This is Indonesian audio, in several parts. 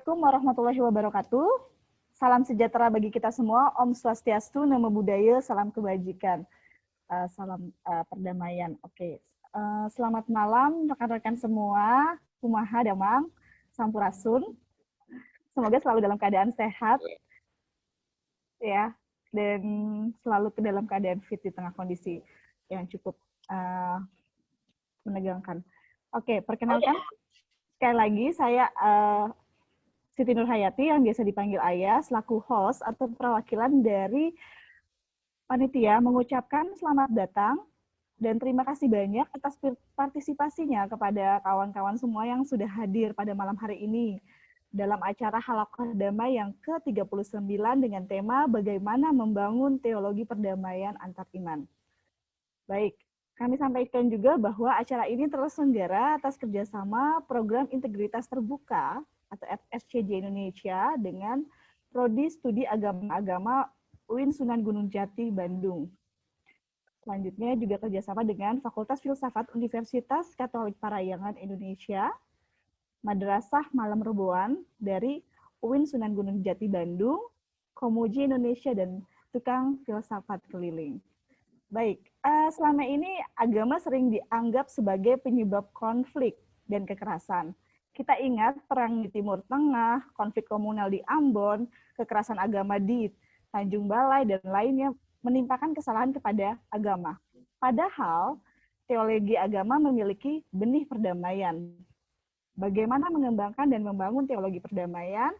Assalamualaikum warahmatullahi wabarakatuh. Salam sejahtera bagi kita semua. Om Swastiastu, Namo Buddhaya, salam kebajikan, salam perdamaian. Oke, selamat malam rekan-rekan semua. Kumaha damang, sampurasun. Semoga selalu dalam keadaan sehat, ya, dan selalu ke dalam keadaan fit di tengah kondisi yang cukup menegangkan. Oke, perkenalkan sekali lagi saya Siti Nurhayati yang biasa dipanggil Ayah selaku host atau perwakilan dari panitia mengucapkan selamat datang dan terima kasih banyak atas partisipasinya kepada kawan-kawan semua yang sudah hadir pada malam hari ini dalam acara Halaqah Damai yang ke-39 dengan tema Bagaimana Membangun Teologi Perdamaian Antar Iman. Baik, kami sampaikan juga bahwa acara ini terselenggara atas kerjasama Program Integritas Terbuka atau FSCJ Indonesia dengan Prodi Studi Agama-Agama UIN Sunan Gunung Jati, Bandung. Selanjutnya juga kerjasama dengan Fakultas Filsafat Universitas Katolik Parahyangan Indonesia, Madrasah Malam Reboan dari UIN Sunan Gunung Jati, Bandung, Komuji Indonesia, dan Tukang Filsafat Keliling. Baik, selama ini agama sering dianggap sebagai penyebab konflik dan kekerasan. Kita ingat perang di Timur Tengah, konflik komunal di Ambon, kekerasan agama di Tanjung Balai, dan lainnya menimpakan kesalahan kepada agama. Padahal, teologi agama memiliki benih perdamaian. Bagaimana mengembangkan dan membangun teologi perdamaian?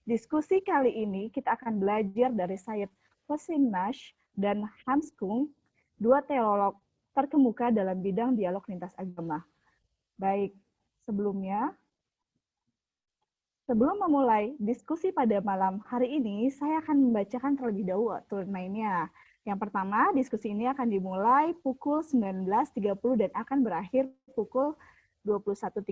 Diskusi kali ini kita akan belajar dari Syed Hossein Nash dan Hans Kung, dua teolog terkemuka dalam bidang dialog lintas agama. Baik, sebelum memulai diskusi pada malam hari ini, saya akan membacakan terlebih dahulu aturan mainnya. Yang pertama, diskusi ini akan dimulai pukul 19.30 dan akan berakhir pukul 21.30.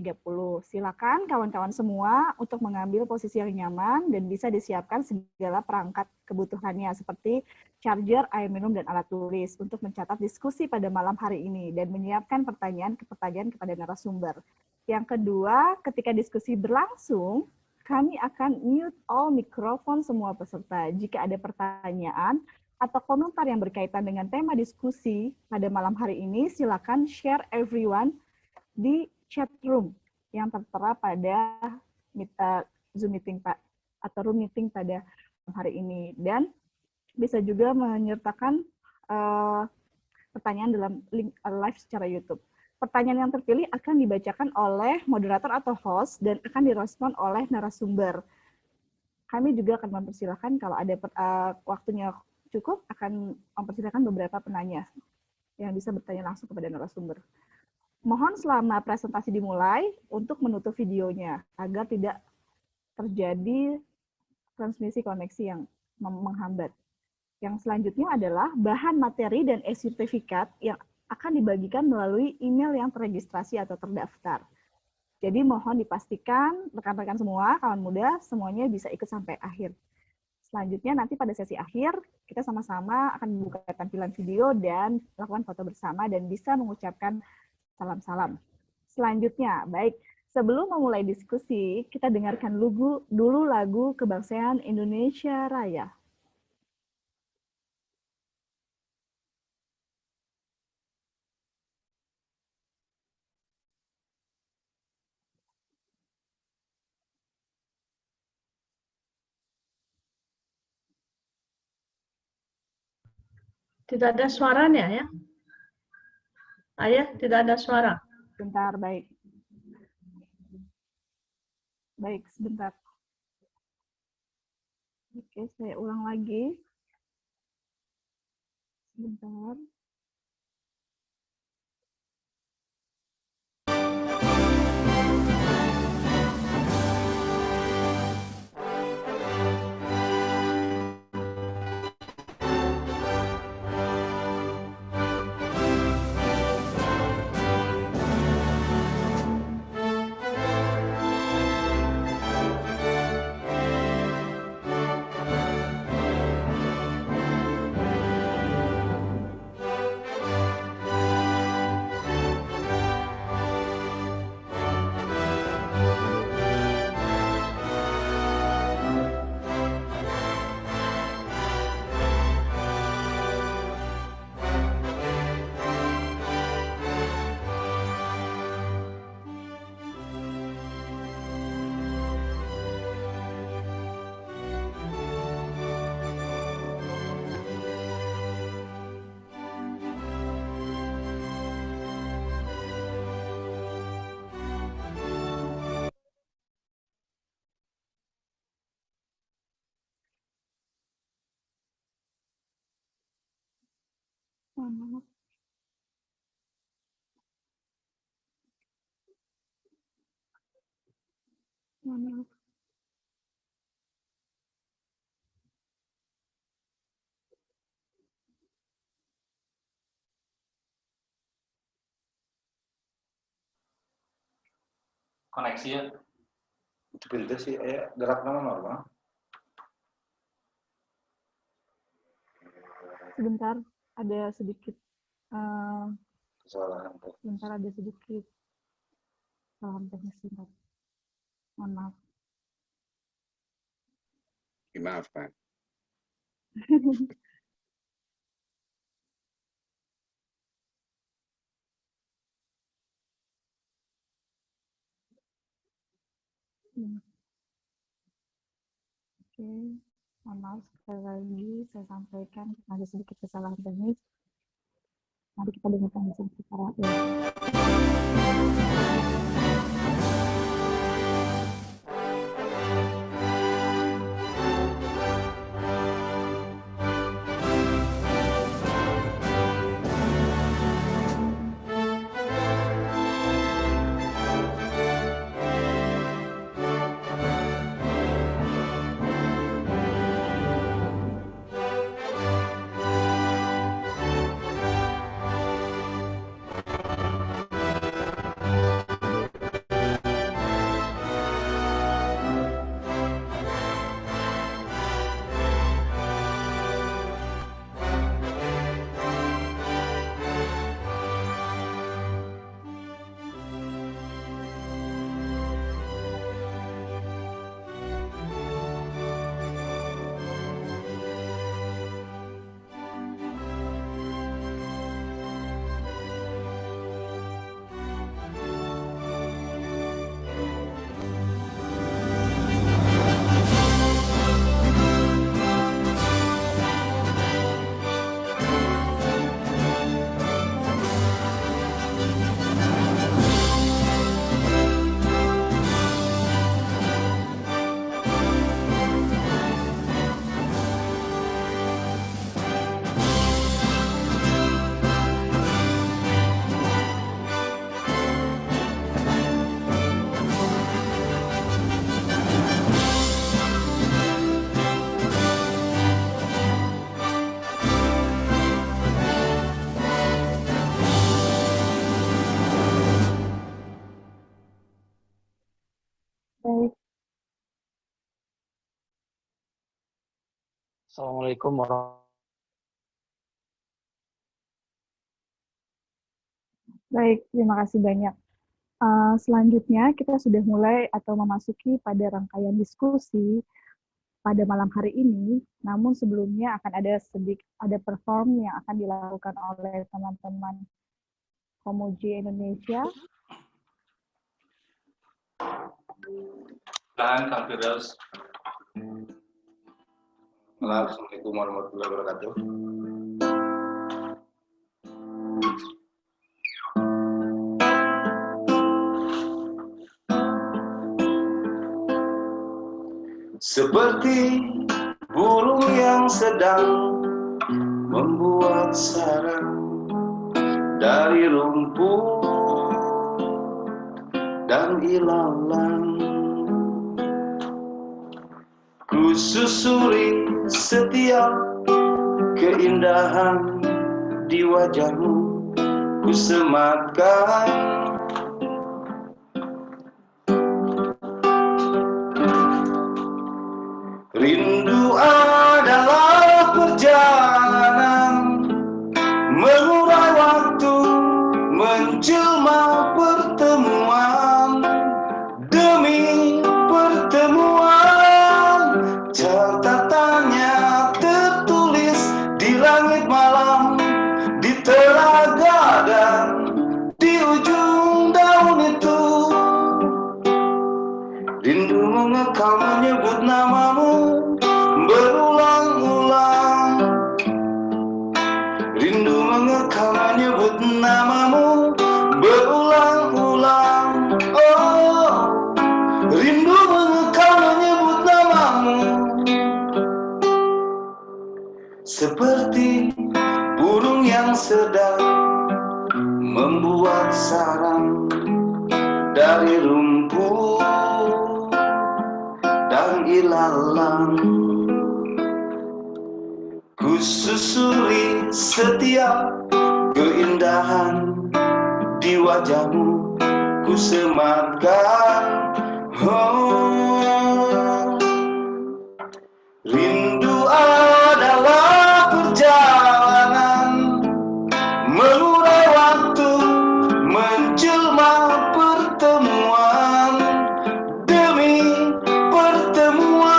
Silakan kawan-kawan semua untuk mengambil posisi yang nyaman dan bisa disiapkan segala perangkat kebutuhannya seperti charger, air minum, dan alat tulis untuk mencatat diskusi pada malam hari ini dan menyiapkan pertanyaan kepada narasumber. Yang kedua, ketika diskusi berlangsung, kami akan mute all mikrofon semua peserta. Jika ada pertanyaan atau komentar yang berkaitan dengan tema diskusi pada malam hari ini, silakan share everyone di chat room yang tertera pada Zoom meeting atau room meeting pada hari ini, dan bisa juga menyertakan pertanyaan dalam link live secara YouTube. Pertanyaan yang terpilih akan dibacakan oleh moderator atau host dan akan direspon oleh narasumber. Kami juga akan mempersilahkan kalau ada waktunya cukup akan mempersilahkan beberapa penanya yang bisa bertanya langsung kepada narasumber. Mohon selama presentasi dimulai untuk menutup videonya agar tidak terjadi transmisi koneksi yang menghambat. Yang selanjutnya adalah bahan materi dan e-sertifikat yang akan dibagikan melalui email yang terregistrasi atau terdaftar. Jadi mohon dipastikan rekan-rekan semua, kawan muda, semuanya bisa ikut sampai akhir. Selanjutnya nanti pada sesi akhir, kita sama-sama akan membuka tampilan video dan melakukan foto bersama dan bisa mengucapkan salam-salam. Selanjutnya, baik, sebelum memulai diskusi, kita dengarkan dulu lagu Kebangsaan Indonesia Raya. Tidak ada suaranya ya? Ayah, tidak ada suara. Sebentar, baik. Baik, sebentar. Oke, saya ulang lagi. Sebentar. Mohon maaf. Mohon maaf. Koneksi ya. Itu pintu sih, gerak nama normal. Sebentar, ada sedikit. Kesalahan. Sebentar, ada sedikit kesalahan teknis sebentar. Mohon maaf. Dimaafkan. Oke, mohon maaf sekali lagi saya sampaikan ada sedikit kesalahan teknis. Mari kita dengarkan secara Assalamualaikum warahmatullahi wabarakatuh. Baik, terima kasih banyak. Selanjutnya kita sudah mulai atau memasuki pada rangkaian diskusi pada malam hari ini. Namun sebelumnya akan ada perform yang akan dilakukan oleh teman-teman Komuji Indonesia. Tahan, Kang Firdaus. Assalamualaikum warahmatullahi wabarakatuh. Seperti burung yang sedang membuat sarang dari rumput dan ilalang, ku susuri setiap keindahan di wajahmu, ku sematkan rindu adalah perjalanan mengurai waktu, menjelma pertemuan demi pertemuan. Catatannya tertulis di langit malam, di telaga dan di ujung daun itu. Rindu mengekang menyebut namamu berulang-ulang. Rindu mengekang menyebut namamu berulang-ulang. Oh, rindu mengekang menyebut namamu. Seperti burung yang sedang membuat sarang dari rumput dan ilalang. Ku susuri setiap keindahan di wajahmu, ku sematkan, oh, rindu adalah perjalanan mengurai waktu, menjelma pertemuan demi pertemuan.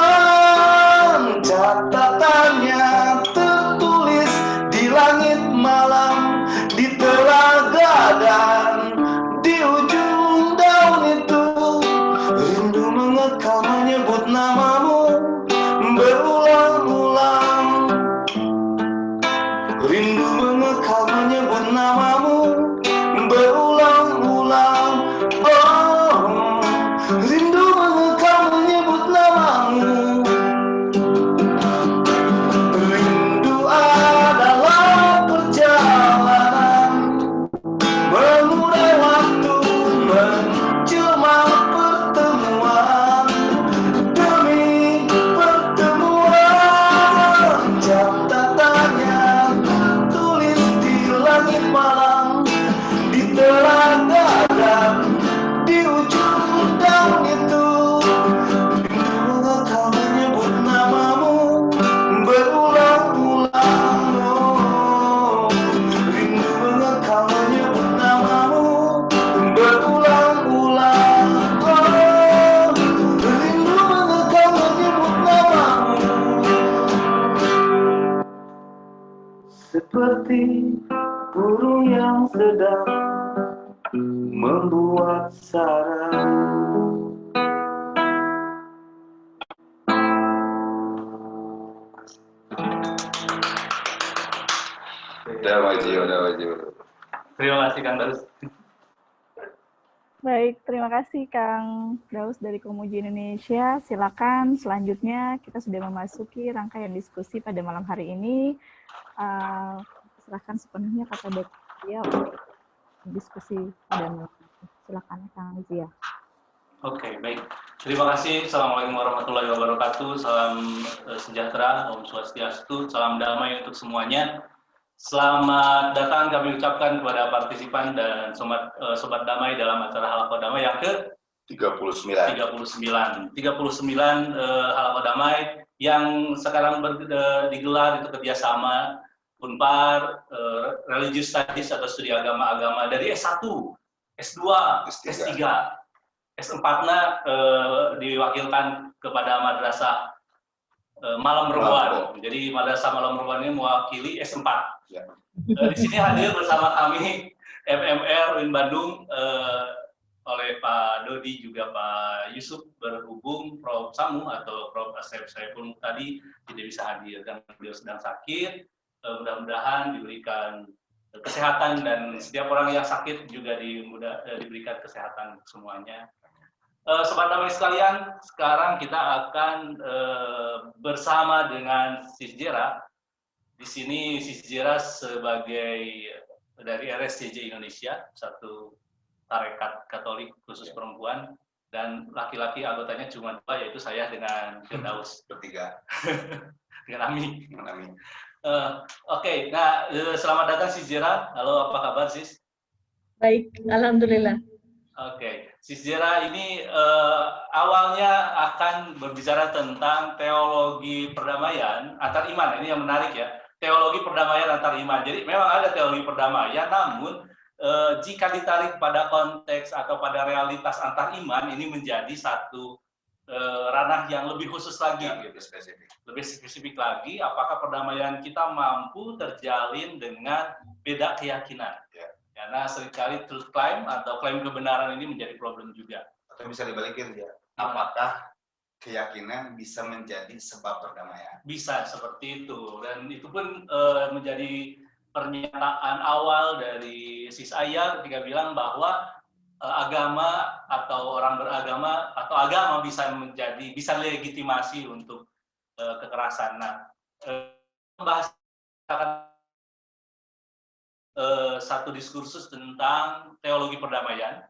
Catatannya tertulis di langit malam, di telaga dan di ujung daun itu. Rindu mengekal menyebut namamu berulang-ulang. Rindu mengekal menyebut namamu berulang-ulang. Oh, rindu mengekal menyebut namamu. Rindu adalah perjalanan mengurai waktu, menjelma pertemuan demi pertemuan. Catatannya tulis di langit malam, di telaga dan di ujung daun itu. Rindu mengekal menyebut namamu berulang-ulang. Oh, rindu mengekal menyebut namamu berulang-ulang. Oh, rindu mengekal menyebut namamu. Seperti burung yang sedang membuat sarang. Udah wajib. Terima kasih Kang Daus. Baik, terima kasih Kang Daus dari Komuji Indonesia. Silakan selanjutnya kita sudah memasuki rangkaian diskusi pada malam hari ini. Silakan sepenuhnya kata Dr. Zia untuk diskusi pada malam hari. Silakan Kang Zia. Oke, baik. Terima kasih. Assalamualaikum warahmatullahi wabarakatuh. Salam sejahtera, Om Swastiastu, salam damai untuk semuanya. Selamat datang kami ucapkan kepada partisipan dan sobat damai dalam acara Halaqah Damai yang ke 39. 39 Halaqah Damai yang sekarang digelar itu kerjasama Unpar, Religious Studies atau studi agama-agama dari S1, S2, S3. S4-nya diwakilkan kepada Madrasah Malam Merwan. Jadi Madrasah Malam Merwan ini mewakili S4. Ya. Di sini hadir bersama kami MMR UIN Bandung oleh Pak Dodi juga Pak Yusuf, berhubung Prof Samu atau Prof Asep Saiful tadi tidak bisa hadir dan beliau sedang sakit. Mudah-mudahan diberikan kesehatan dan setiap orang yang sakit juga diberikan kesehatan semuanya. Sobat damai sekalian, sekarang kita akan bersama dengan Sisjera. Di sini Sisjera sebagai dari RSCJ Indonesia, satu tarekat Katolik khusus perempuan, dan laki-laki anggotanya cuma 2, yaitu saya dengan Daus. Bertiga. Dengan Ami. Dengan Ami. Oke, nah selamat datang Sisjera. Halo, apa kabar Sis? Baik, alhamdulillah. Oke, Sisjera ini awalnya akan berbicara tentang teologi perdamaian antar iman. Ini yang menarik ya, teologi perdamaian antar iman. Jadi memang ada teologi perdamaian, namun jika ditarik pada konteks atau pada realitas antar iman, ini menjadi satu ranah yang lebih khusus lagi, ya, gitu. Lebih spesifik lagi. Apakah perdamaian kita mampu terjalin dengan beda keyakinan? Ya. Karena seringkali truth claim atau klaim kebenaran ini menjadi problem juga. Atau bisa dibalikin ya, apakah keyakinan bisa menjadi sebab perdamaian? Bisa seperti itu, dan itu pun menjadi pernyataan awal dari Sis Aya ketika bilang bahwa agama atau orang beragama atau agama bisa legitimasi untuk. Kekerasan. Nah, membahas satu diskursus tentang teologi perdamaian,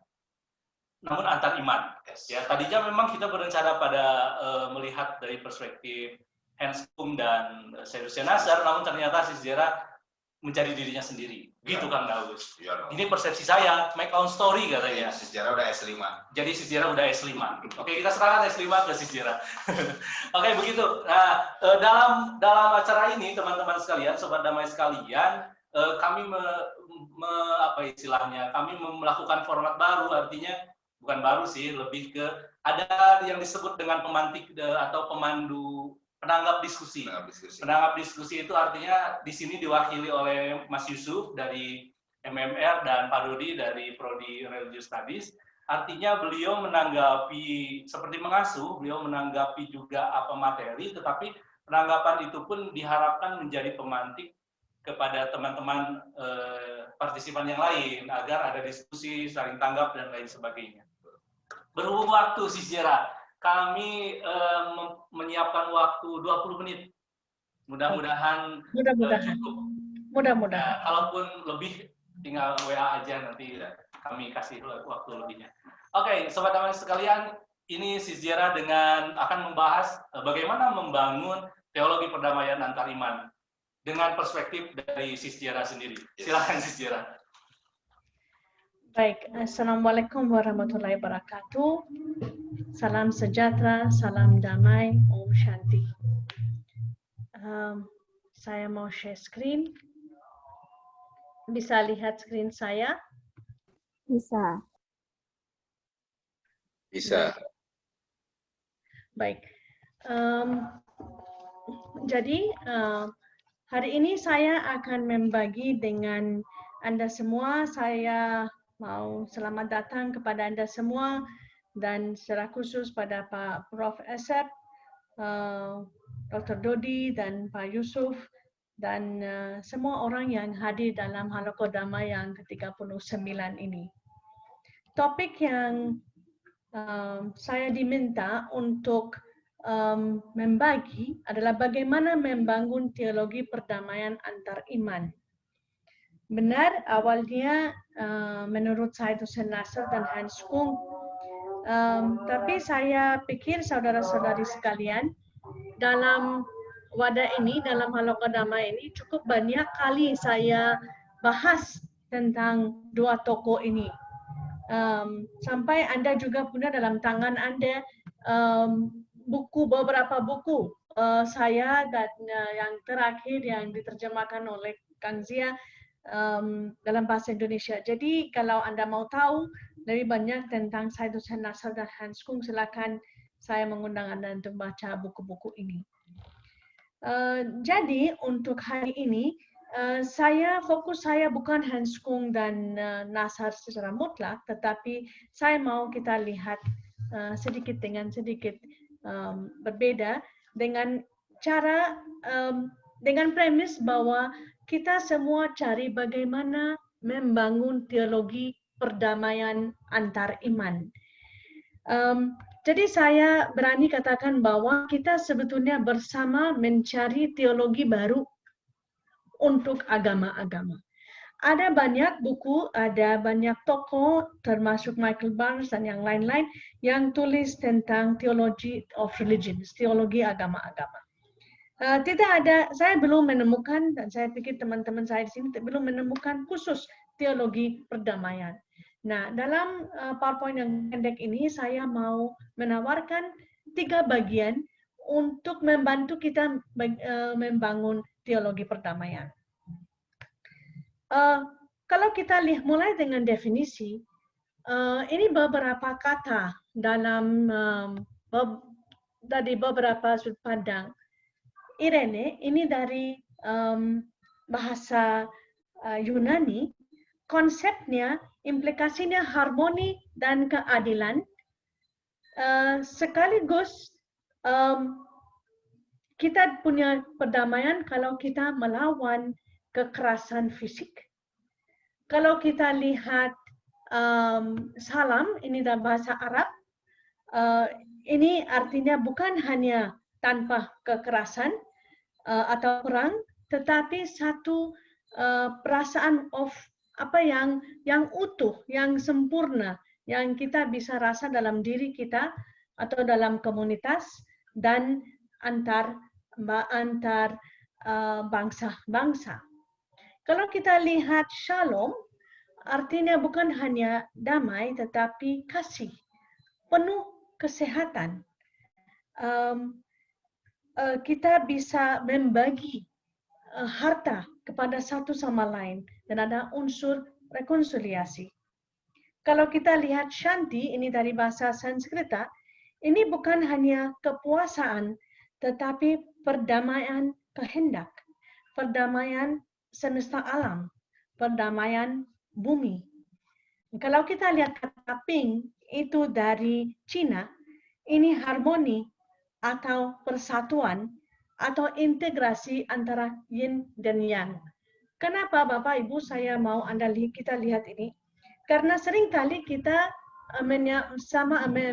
namun antar iman. Ya, tadinya memang kita berencana pada melihat dari perspektif Hans Kung dan Seducia Nasr, namun ternyata Cisjera mencari dirinya sendiri. Gitu Kang Daus. Ya, ini persepsi saya, make own story katanya. Cisjera udah S5. Jadi Cisjera udah S5. Oke, kita serahkan S5 ke Cisjera. Oke, begitu. Nah, dalam acara ini teman-teman sekalian, sobat damai sekalian, kami kami melakukan format baru, artinya bukan baru sih, lebih ke ada yang disebut dengan pemantik atau pemandu penanggap diskusi. Penanggap diskusi itu artinya di sini diwakili oleh Mas Yusuf dari MMR dan Pak Dodi dari Prodi Religious Studies. Artinya beliau menanggapi seperti mengasuh, beliau menanggapi juga apa materi, tetapi penanggapan itu pun diharapkan menjadi pemantik kepada teman-teman partisipan yang lain agar ada diskusi, saling tanggap dan lain sebagainya. Berhubung waktu Cisjera, kami menyiapkan waktu 20 menit. Mudah-mudahan cukup. Mudah-mudahan. Kalaupun lebih tinggal WA aja nanti kami kasih waktu lebihnya. Oke, sobat damai sekalian, ini Cisjera akan membahas bagaimana membangun teologi perdamaian antar iman dengan perspektif dari Cisjera sendiri. Silakan Cisjera. Baik, Assalamualaikum warahmatullahi wabarakatuh. Salam sejahtera, salam damai, Om Shanti. Saya mau share screen. Bisa lihat screen saya? Bisa. Bisa. Baik. Jadi hari ini saya akan membagi dengan Anda semua. Saya mau selamat datang kepada Anda semua dan secara khusus pada Pak Prof. Asep, Dr. Dodi dan Pak Yusuf dan semua orang yang hadir dalam Halokodama yang ke-39 ini. Topik yang saya diminta untuk membagi adalah bagaimana membangun teologi perdamaian antar iman. Benar, awalnya menurut Seducia Nasr dan Hans Kung, tapi saya pikir saudara-saudari sekalian, dalam wadah ini, dalam Halokodama ini, cukup banyak kali saya bahas tentang dua tokoh ini. Sampai Anda juga punya dalam tangan Anda beberapa buku saya dan yang terakhir yang diterjemahkan oleh Kang Zia dalam bahasa Indonesia. Jadi kalau Anda mau tahu lebih banyak tentang Seducia Nasr dan Hans Kung, silakan saya mengundang Anda untuk baca buku-buku ini. Jadi untuk hari ini fokus saya bukan Hans Kung dan Nasr secara mutlak, tetapi saya mau kita lihat sedikit berbeda dengan cara dengan premis bahwa kita semua cari bagaimana membangun teologi perdamaian antar iman. Jadi saya berani katakan bahwa kita sebetulnya bersama mencari teologi baru untuk agama-agama. Ada banyak buku, ada banyak tokoh, termasuk Michael Barnes dan yang lain-lain, yang tulis tentang theology of religion, teologi agama-agama. Tidak ada, saya belum menemukan, dan saya pikir teman-teman saya di sini belum menemukan khusus teologi perdamaian. Nah, dalam PowerPoint yang pendek ini, saya mau menawarkan 3 bagian untuk membantu kita membangun teologi perdamaian. Kalau kita lihat mulai dengan definisi, ini beberapa kata dalam dari beberapa sudut pandang. Irene, ini dari bahasa Yunani, konsepnya, implikasinya harmoni dan keadilan, sekaligus kita punya perdamaian kalau kita melawan kekerasan fisik. Kalau kita lihat salam, ini dalam bahasa Arab, ini artinya bukan hanya tanpa kekerasan atau perang, tetapi satu perasaan of apa yang utuh, yang sempurna, yang kita bisa rasa dalam diri kita atau dalam komunitas dan antar bangsa-bangsa. Kalau kita lihat shalom, artinya bukan hanya damai, tetapi kasih, penuh kesehatan. Kita bisa membagi harta kepada satu sama lain dan ada unsur rekonsiliasi. Kalau kita lihat Shanti, ini dari bahasa Sanskerta, ini bukan hanya kepuasaan, tetapi perdamaian kehendak, perdamaian semesta alam, perdamaian bumi. Kalau kita lihat kata Ping, itu dari Cina, ini harmoni atau persatuan atau integrasi antara yin dan yang. Kenapa Bapak Ibu saya mau kita lihat ini? Karena seringkali kita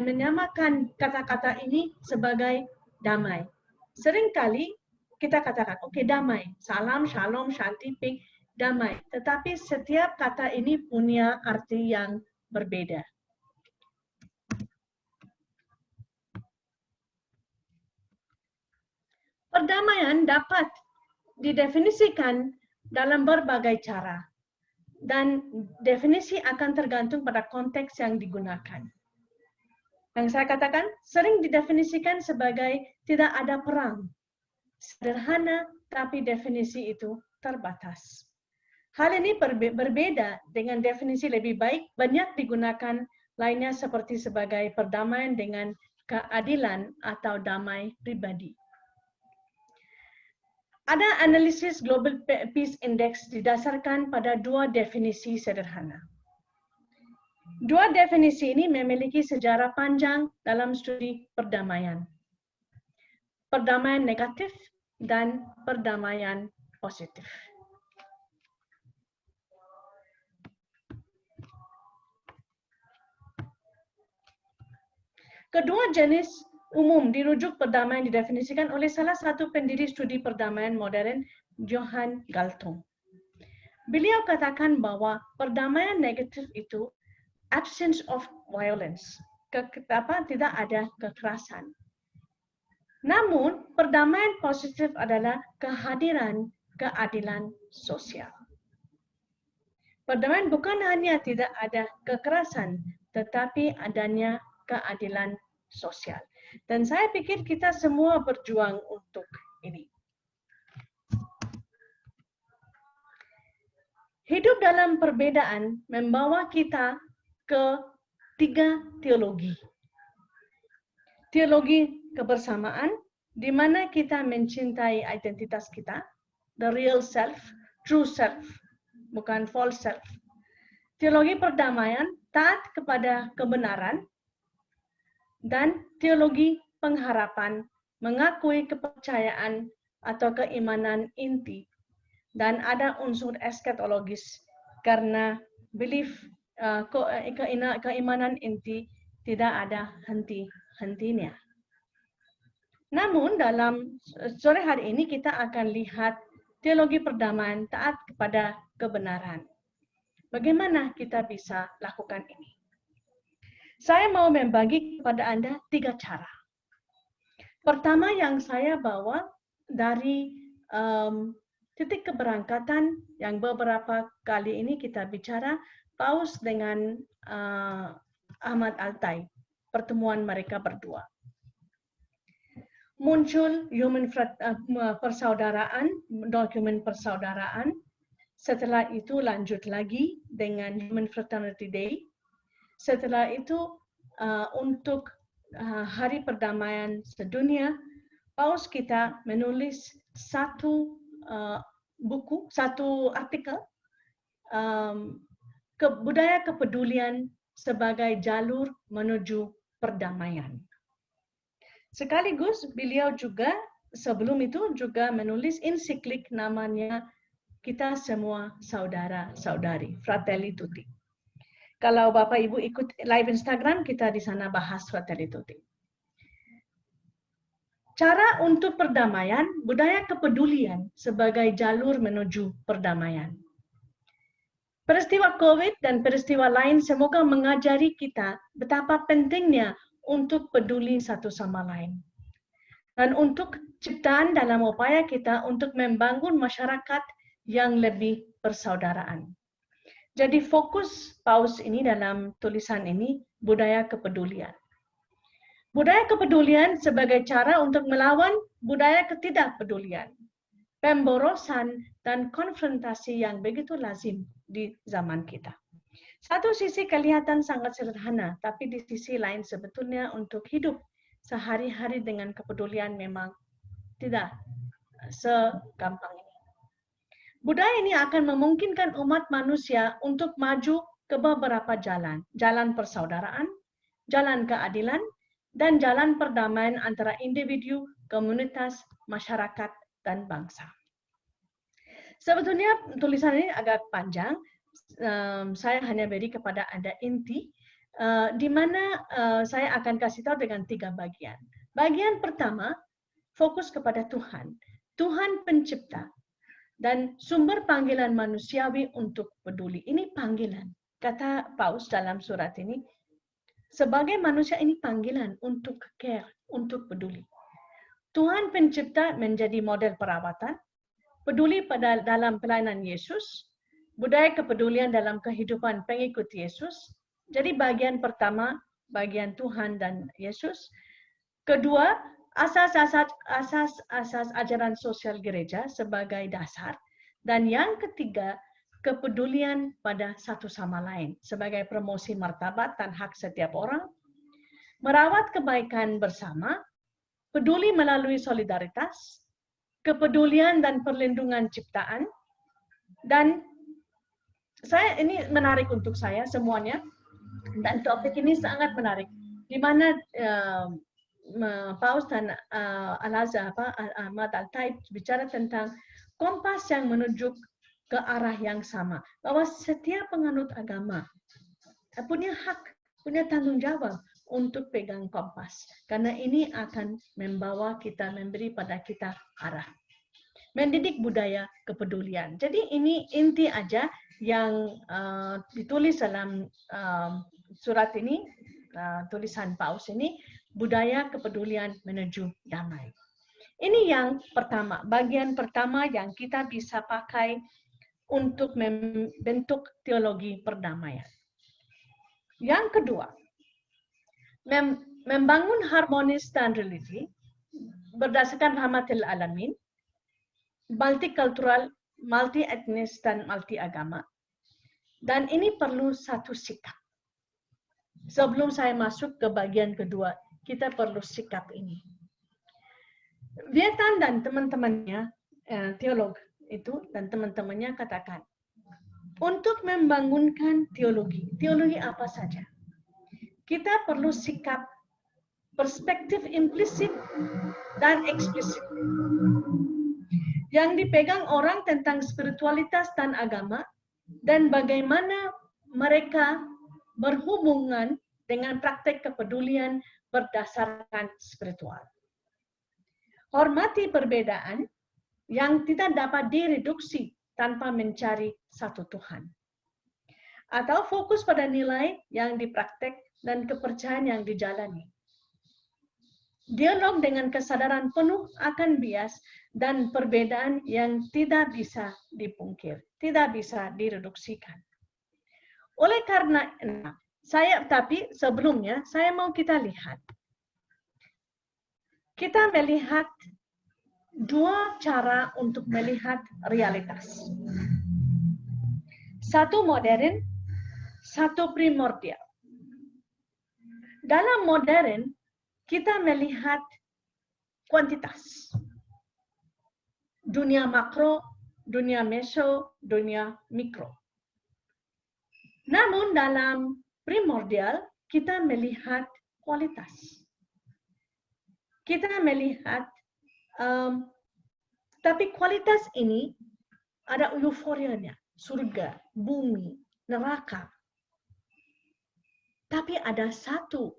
menyamakan kata-kata ini sebagai damai. Seringkali kita katakan, oke, damai, salam, shalom, shanti, ping, damai. Tetapi setiap kata ini punya arti yang berbeda. Perdamaian dapat didefinisikan dalam berbagai cara, dan definisi akan tergantung pada konteks yang digunakan. Yang saya katakan sering didefinisikan sebagai tidak ada perang. Sederhana, tapi definisi itu terbatas. Hal ini berbeda dengan definisi lebih baik, banyak digunakan lainnya seperti sebagai perdamaian dengan keadilan atau damai pribadi. Ada analisis Global Peace Index didasarkan pada dua definisi sederhana. Dua definisi ini memiliki sejarah panjang dalam studi perdamaian. Perdamaian negatif dan perdamaian positif. Kedua jenis umum dirujuk perdamaian didefinisikan oleh salah satu pendiri studi perdamaian modern, Johan Galtung. Beliau katakan bahwa perdamaian negatif itu absence of violence, tidak ada kekerasan. Namun, perdamaian positif adalah kehadiran keadilan sosial. Perdamaian bukan hanya tidak ada kekerasan, tetapi adanya keadilan sosial. Dan saya pikir kita semua berjuang untuk ini. Hidup dalam perbedaan membawa kita ke tiga teologi. Teologi kebersamaan, di mana kita mencintai identitas kita, the real self, true self, bukan false self. Teologi perdamaian, taat kepada kebenaran, dan teologi pengharapan, mengakui kepercayaan atau keimanan inti, dan ada unsur eskatologis karena belief, keimanan inti tidak ada henti-hentinya. Namun dalam sore hari ini kita akan lihat teologi perdamaian, taat kepada kebenaran. Bagaimana kita bisa lakukan ini? Saya mau membagi kepada Anda 3 cara. Pertama yang saya bawa dari titik keberangkatan yang beberapa kali ini kita bicara, Paus dengan Ahmad Altai, pertemuan mereka berdua. Muncul persaudaraan, dokumen persaudaraan. Setelah itu lanjut lagi dengan Human Fraternity Day. Setelah itu untuk Hari Perdamaian Sedunia, Paus kita menulis satu buku, satu artikel, budaya kepedulian sebagai jalur menuju perdamaian. Sekaligus beliau juga sebelum itu juga menulis ensiklik namanya Kita Semua Saudara-Saudari, Fratelli Tutti. Kalau Bapak Ibu ikut live Instagram, kita di sana bahas Fratelli Tutti. Cara untuk perdamaian, budaya kepedulian sebagai jalur menuju perdamaian. Peristiwa COVID dan peristiwa lain semoga mengajari kita betapa pentingnya untuk peduli satu sama lain. Dan untuk ciptaan dalam upaya kita untuk membangun masyarakat yang lebih persaudaraan. Jadi fokus Paus ini dalam tulisan ini, budaya kepedulian. Budaya kepedulian sebagai cara untuk melawan budaya ketidakpedulian, pemborosan, dan konfrontasi yang begitu lazim di zaman kita. Satu sisi kelihatan sangat sederhana, tapi di sisi lain sebetulnya untuk hidup sehari-hari dengan kepedulian memang tidak segampang ini. Budaya ini akan memungkinkan umat manusia untuk maju ke beberapa jalan. Jalan persaudaraan, jalan keadilan, dan jalan perdamaian antara individu, komunitas, masyarakat, dan bangsa. Sebetulnya tulisan ini agak panjang, saya hanya beri kepada Anda inti, di mana saya akan kasih tahu dengan 3 bagian. Bagian pertama, fokus kepada Tuhan. Tuhan pencipta dan sumber panggilan manusiawi untuk peduli. Ini panggilan. Kata Paus dalam surat ini, sebagai manusia ini panggilan untuk care, untuk peduli. Tuhan pencipta menjadi model perawatan, peduli pada dalam pelayanan Yesus, budaya kepedulian dalam kehidupan pengikut Yesus. Jadi bagian pertama, bagian Tuhan dan Yesus. Kedua, asas-asas ajaran sosial gereja sebagai dasar. Dan yang ketiga, kepedulian pada satu sama lain sebagai promosi martabat dan hak setiap orang, merawat kebaikan bersama, peduli melalui solidaritas, kepedulian dan perlindungan ciptaan, dan ini menarik untuk saya semuanya, dan topik ini sangat menarik, di mana Paus dan Al-Azhar, Ahmad Al-Taib bicara tentang kompas yang menuju ke arah yang sama, bahwa setiap penganut agama punya hak, punya tanggung jawab untuk pegang kompas, karena ini akan membawa kita, memberi pada kita arah. Mendidik budaya kepedulian. Jadi ini inti aja yang ditulis dalam surat ini, tulisan Paus ini, budaya kepedulian menuju damai. Ini yang pertama, bagian pertama yang kita bisa pakai untuk membentuk teologi perdamaian. Yang kedua, membangun harmonis dan religi berdasarkan rahmatil alamin, multikultural, multi etnis, dan multi agama. Dan ini perlu satu sikap. Sebelum saya masuk ke bagian kedua, kita perlu sikap ini. Vietan dan teman-temannya, teolog itu dan teman-temannya katakan, untuk membangunkan teologi apa saja? Kita perlu sikap perspektif implisit dan eksplisit yang dipegang orang tentang spiritualitas dan agama dan bagaimana mereka berhubungan dengan praktek kepedulian berdasarkan spiritual. Hormati perbedaan yang tidak dapat direduksi tanpa mencari satu Tuhan. Atau fokus pada nilai yang dipraktek dan kepercayaan yang dijalani. Dialog dengan kesadaran penuh akan bias dan perbedaan yang tidak bisa dipungkir, tidak bisa direduksikan. Oleh karena tapi sebelumnya saya mau kita lihat. Kita melihat 2 cara untuk melihat realitas. Satu modern, satu primordial. Dalam modern, kita melihat kuantitas. Dunia makro, dunia meso, dunia mikro. Namun dalam primordial, kita melihat kualitas. Kita melihat, tapi kualitas ini ada euforianya, surga, bumi, neraka. Tapi ada satu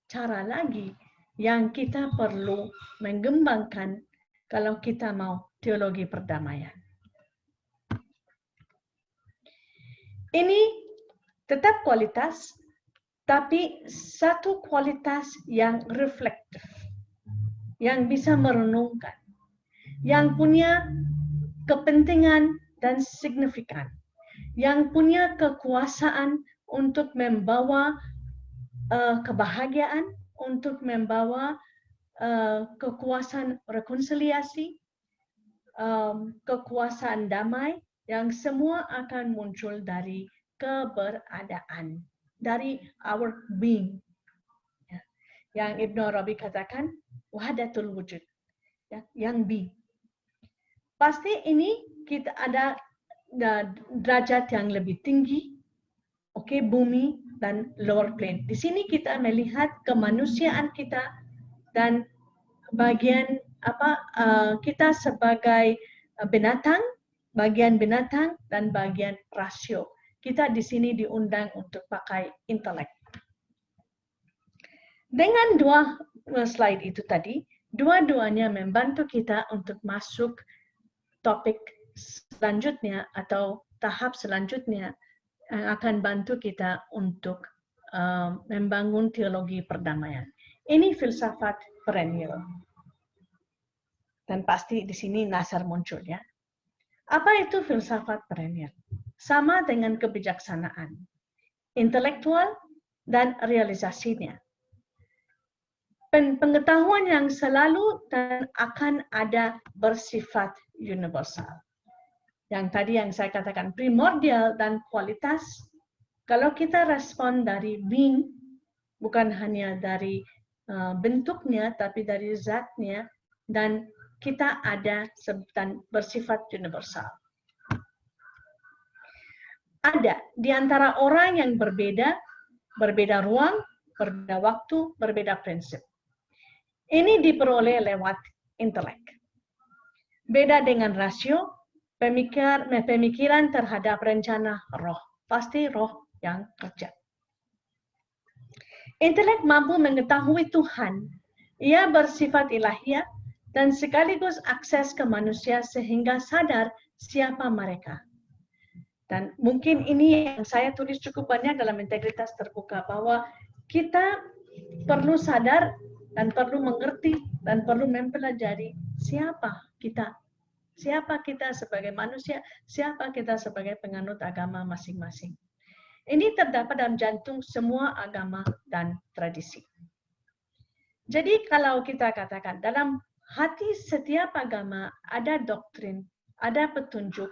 cara lagi yang kita perlu mengembangkan kalau kita mau teologi perdamaian. Ini tetap kualitas, tapi satu kualitas yang reflektif, yang bisa merenungkan, yang punya kepentingan dan signifikan, yang punya kekuasaan untuk membawa kebahagiaan, untuk membawa kekuasaan rekonsiliasi, kekuasaan damai, yang semua akan muncul dari keberadaan, dari our being. Yang Ibnu Arabi katakan, wahdatul wujud, yang be. Pasti ini kita ada derajat yang lebih tinggi, bumi dan lower plane. Di sini kita melihat kemanusiaan kita dan bagian kita sebagai binatang, bagian binatang dan bagian rasio. Kita di sini diundang untuk pakai intelek. Dengan dua slide itu tadi, dua-duanya membantu kita untuk masuk topik selanjutnya atau tahap selanjutnya yang akan bantu kita untuk membangun teologi perdamaian. Ini filsafat perennial. Dan pasti di sini Nasr muncul ya. Apa itu filsafat perennial? Sama dengan kebijaksanaan, intelektual dan realisasinya. Pengetahuan yang selalu dan akan ada bersifat universal. Yang tadi yang saya katakan primordial dan kualitas, kalau kita respon dari being, bukan hanya dari bentuknya, tapi dari zatnya, dan kita ada dan bersifat universal. Ada di antara orang yang berbeda ruang, berbeda waktu, berbeda prinsip. Ini diperoleh lewat intelek. Beda dengan rasio, pemikiran terhadap rencana roh. Pasti roh yang kerja. Intelek mampu mengetahui Tuhan. Ia bersifat ilahiyah dan sekaligus akses ke manusia sehingga sadar siapa mereka. Dan mungkin ini yang saya tulis cukup banyak dalam integritas terbuka, bahwa kita perlu sadar dan perlu mengerti dan perlu mempelajari siapa kita. Siapa kita sebagai manusia, siapa kita sebagai penganut agama masing-masing. Ini terdapat dalam jantung semua agama dan tradisi. Jadi kalau kita katakan dalam hati setiap agama ada doktrin, ada petunjuk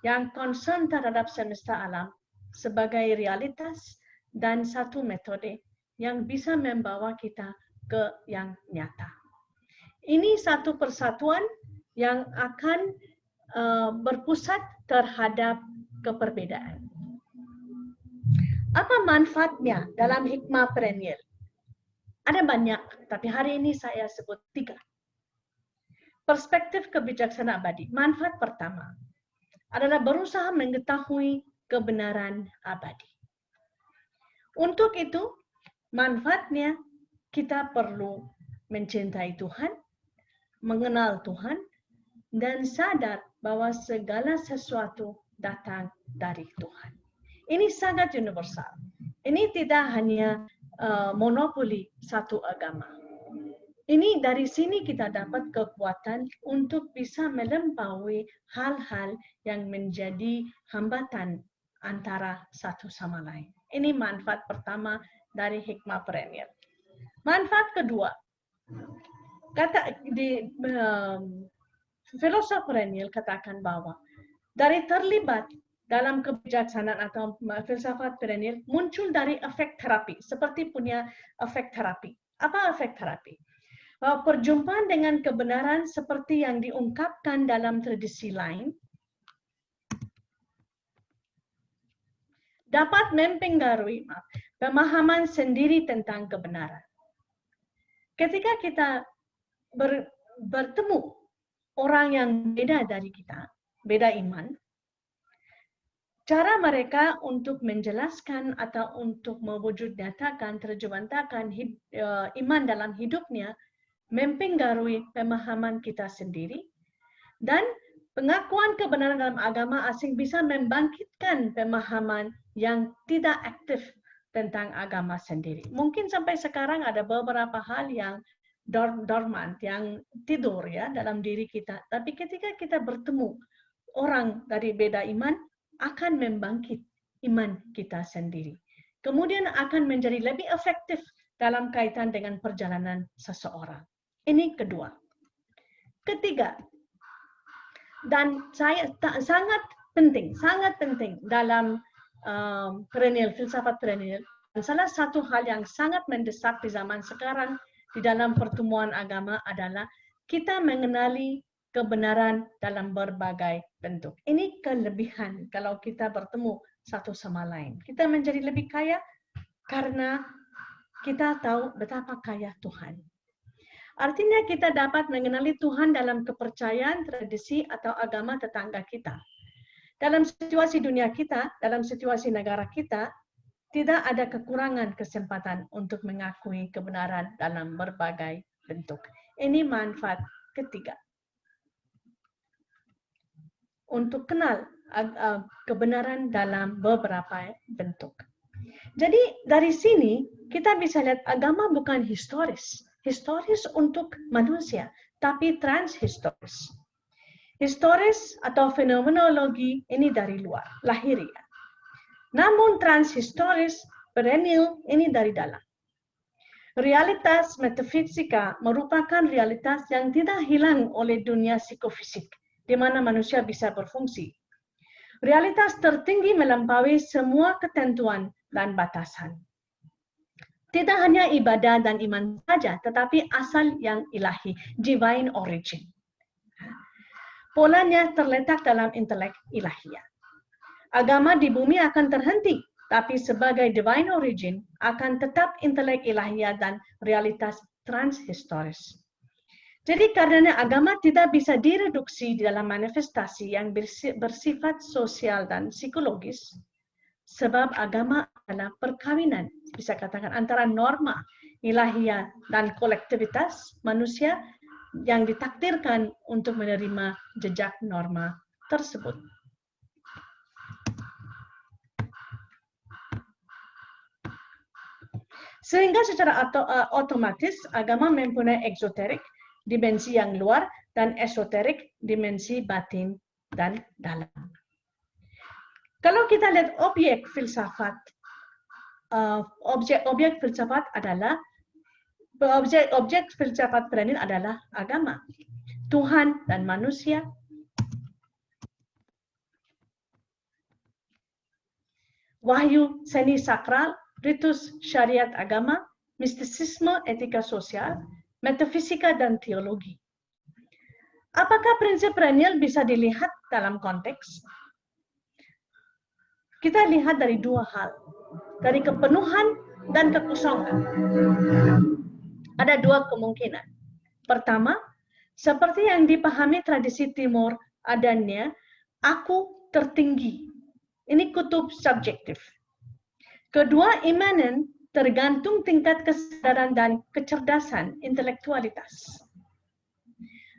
yang concern terhadap semesta alam sebagai realitas dan satu metode yang bisa membawa kita ke yang nyata. Ini satu persatuan yang akan berpusat terhadap keperbedaan. Apa manfaatnya dalam hikmah perennial? Ada banyak, tapi hari ini saya sebut 3. Perspektif kebijaksanaan abadi. Manfaat pertama adalah berusaha mengetahui kebenaran abadi. Untuk itu, manfaatnya kita perlu mencintai Tuhan, mengenal Tuhan, dan sadar bahwa segala sesuatu datang dari Tuhan. Ini sangat universal. Ini tidak hanya monopoli satu agama. Ini dari sini kita dapat kekuatan untuk bisa melampaui hal-hal yang menjadi hambatan antara satu sama lain. Ini manfaat pertama dari hikmah perennial. Manfaat kedua, kata di filosof perennial katakan bahwa dari terlibat dalam kebijaksanaan atau filsafat perennial muncul dari efek terapi, seperti punya efek terapi. Apa efek terapi? Bahwa perjumpaan dengan kebenaran seperti yang diungkapkan dalam tradisi lain dapat mempengaruhi pemahaman sendiri tentang kebenaran. Ketika kita bertemu orang yang beda dari kita, beda iman, cara mereka untuk menjelaskan atau untuk mewujud nyatakan, terjemahkan iman dalam hidupnya mempengaruhi pemahaman kita sendiri, dan pengakuan kebenaran dalam agama asing bisa membangkitkan pemahaman yang tidak aktif tentang agama sendiri. Mungkin sampai sekarang ada beberapa hal yang dormant, yang tidur ya dalam diri kita. Tapi ketika kita bertemu orang dari beda iman, akan membangkit iman kita sendiri. Kemudian akan menjadi lebih efektif dalam kaitan dengan perjalanan seseorang. Ini kedua. Ketiga, dan sangat penting dalam filsafat perennial. Dan salah satu hal yang sangat mendesak di zaman sekarang di dalam pertemuan agama adalah kita mengenali kebenaran dalam berbagai bentuk. Ini kelebihan kalau kita bertemu satu sama lain. Kita menjadi lebih kaya karena kita tahu betapa kaya Tuhan. Artinya kita dapat mengenali Tuhan dalam kepercayaan, tradisi, atau agama tetangga kita. Dalam situasi dunia kita, dalam situasi negara kita, tidak ada kekurangan kesempatan untuk mengakui kebenaran dalam berbagai bentuk. Ini manfaat ketiga. Untuk kenal kebenaran dalam beberapa bentuk. Jadi dari sini kita bisa lihat agama bukan historis. Historis untuk manusia, tapi transhistoris. Historis atau fenomenologi ini dari luar, lahiriah. Namun transhistoris, perennial ini dari dalam. Realitas metafisika merupakan realitas yang tidak hilang oleh dunia psikofisik, di mana manusia bisa berfungsi. Realitas tertinggi melampaui semua ketentuan dan batasan. Tidak hanya ibadah dan iman saja, tetapi asal yang ilahi, divine origin. Polanya terletak dalam intelek ilahiyah. Agama di bumi akan terhenti, tapi sebagai divine origin akan tetap intelek ilahiyah dan realitas transhistoris. Jadi karena agama tidak bisa direduksi di dalam manifestasi yang bersifat sosial dan psikologis, sebab agama adalah perkawinan, bisa katakan antara norma ilahiyah dan kolektivitas manusia yang ditakdirkan untuk menerima jejak norma tersebut. Sehingga secara otomatis agama mempunyai eksoterik, dimensi yang luar, dan esoterik, dimensi batin dan dalam. Kalau kita lihat objek filsafat, objek filsafat adalah objek filsafat perennial adalah agama, Tuhan dan manusia, wahyu seni sakral, ritus syariat agama, mistisisme, etika sosial, metafisika, dan teologi. Apakah prinsip perennial bisa dilihat dalam konteks? Kita lihat dari dua hal, dari kepenuhan dan kekosongan. Ada dua kemungkinan. Pertama, seperti yang dipahami tradisi Timur adanya aku tertinggi. Ini kutub subjektif. Kedua, imanen tergantung tingkat kesadaran dan kecerdasan intelektualitas.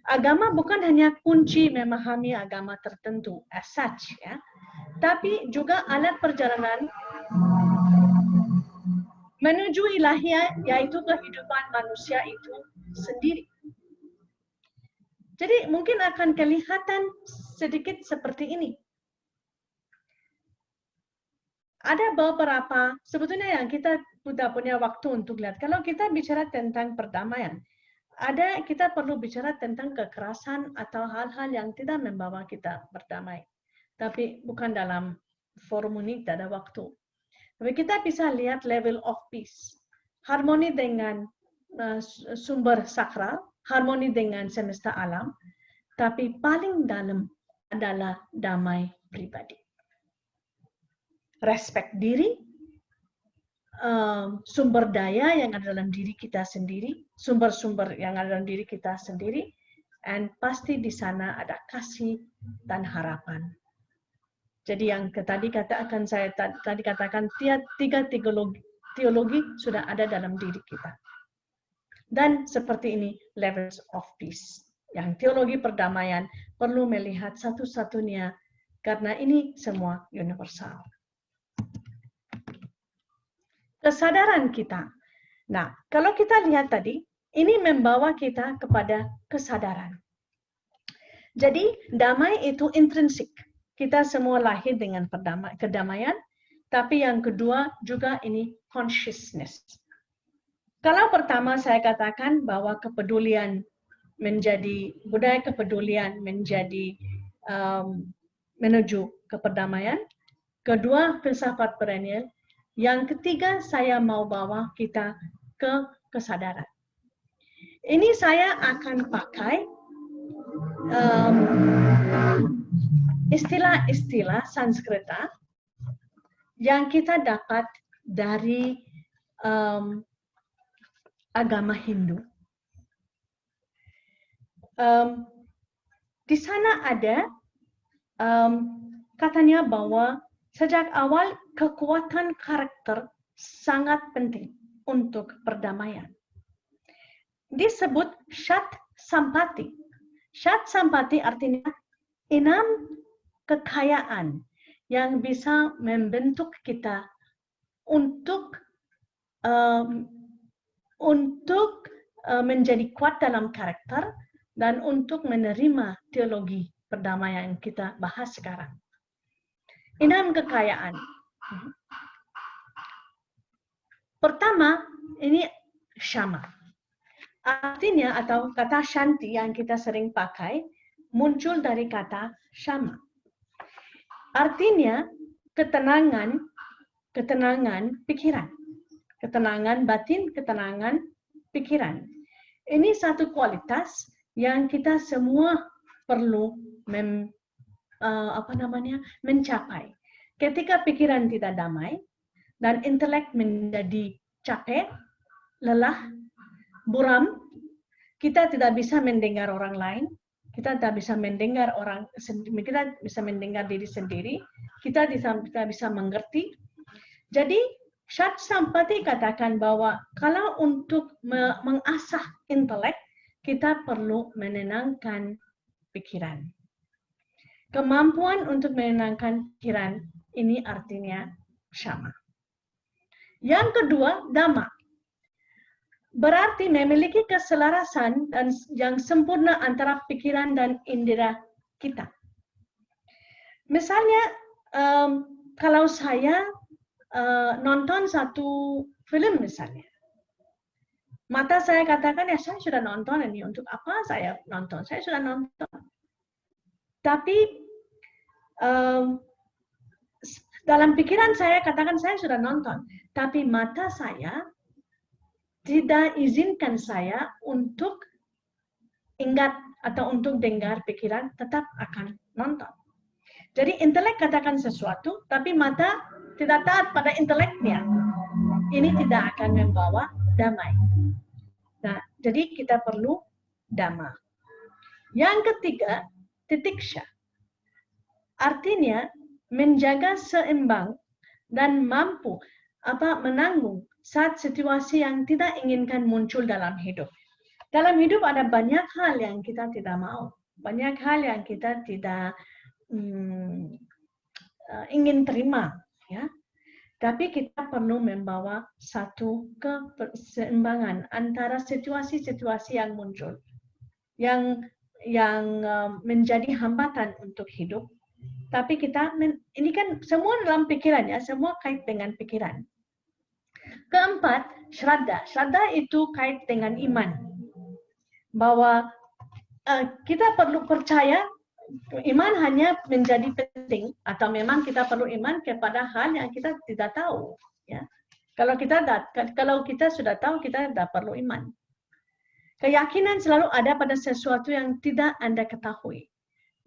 Agama bukan hanya kunci memahami agama tertentu as such, ya, tapi juga alat perjalanan menuju ilahiyah, yaitu kehidupan manusia itu sendiri. Jadi mungkin akan kelihatan sedikit seperti ini. Ada beberapa, sebetulnya yang kita sudah punya waktu untuk lihat. Kalau kita bicara tentang perdamaian, kita perlu bicara tentang kekerasan atau hal-hal yang tidak membawa kita berdamai. Tapi bukan dalam forum ini, tidak ada waktu. Tapi kita bisa lihat level of peace. Harmoni dengan sumber sakral, harmoni dengan semesta alam, tapi paling dalam adalah damai pribadi. Respect diri, sumber daya yang ada dalam diri kita sendiri, sumber-sumber yang ada dalam diri kita sendiri, dan pasti di sana ada kasih dan harapan. Jadi yang tadi katakan tiga teologi sudah ada dalam diri kita. Dan seperti ini levels of peace. Yang teologi perdamaian perlu melihat satu-satunya karena ini semua universal. Kesadaran kita. Nah, kalau kita lihat tadi, ini membawa kita kepada kesadaran. Jadi, damai itu intrinsik. Kita semua lahir dengan kedamaian, tapi yang kedua juga ini consciousness. Kalau pertama saya katakan bahwa kepedulian menjadi, budaya kepedulian menjadi menuju ke perdamaian. Kedua, filsafat perennial. Yang ketiga, saya mau bawa kita ke kesadaran. Ini saya akan pakai istilah-istilah Sanskerta yang kita dapat dari agama Hindu. Di sana ada katanya bahwa sejak awal kekuatan karakter sangat penting untuk perdamaian. Disebut Shat Sampati. Shat Sampati artinya 6 kekayaan yang bisa membentuk kita untuk menjadi kuat dalam karakter dan untuk menerima teologi perdamaian yang kita bahas sekarang. 6 kekayaan. Pertama, ini Shama. Artinya atau kata Shanti yang kita sering pakai muncul dari kata Shama. Artinya ketenangan pikiran. Ketenangan batin, ketenangan pikiran. Ini satu kualitas yang kita semua perlu mencapai. Ketika pikiran tidak damai dan intelek menjadi capek, lelah, buram, kita tidak bisa mendengar orang lain, kita tidak bisa mendengar kita bisa mendengar diri sendiri, kita tidak bisa mengerti. Jadi Shat Sampati katakan bahwa kalau untuk mengasah intelek, kita perlu menenangkan pikiran. Kemampuan untuk menenangkan pikiran ini artinya Shama. Yang kedua, Dhamma. Berarti memiliki keselarasan dan yang sempurna antara pikiran dan indera kita. Misalnya, kalau saya nonton satu film misalnya, mata saya katakan, ya saya sudah nonton ini, untuk apa saya nonton? Saya sudah nonton. Tapi dalam pikiran saya katakan saya sudah nonton, tapi mata saya tidak izinkan saya untuk ingat atau untuk dengar pikiran, tetap akan nonton. Jadi intelek katakan sesuatu, tapi mata tidak taat pada inteleknya. Ini tidak akan membawa damai. Nah, jadi kita perlu Dhamma. Yang ketiga, Titiksha. Artinya menjaga seimbang dan mampu menanggung saat situasi yang tidak inginkan muncul dalam hidup. Dalam hidup ada banyak hal yang kita tidak mau, banyak hal yang kita tidak ingin terima, ya. Tapi kita perlu membawa satu keseimbangan antara situasi-situasi yang muncul, yang menjadi hambatan untuk hidup. Tapi kita, ini kan semua dalam pikiran ya, semua kait dengan pikiran. Keempat, Shraddha. Shraddha itu kait dengan iman. Bahwa kita perlu percaya, iman hanya menjadi penting, atau memang kita perlu iman kepada hal yang kita tidak tahu. Ya. Kalau kita sudah tahu, kita tidak perlu iman. Keyakinan selalu ada pada sesuatu yang tidak Anda ketahui.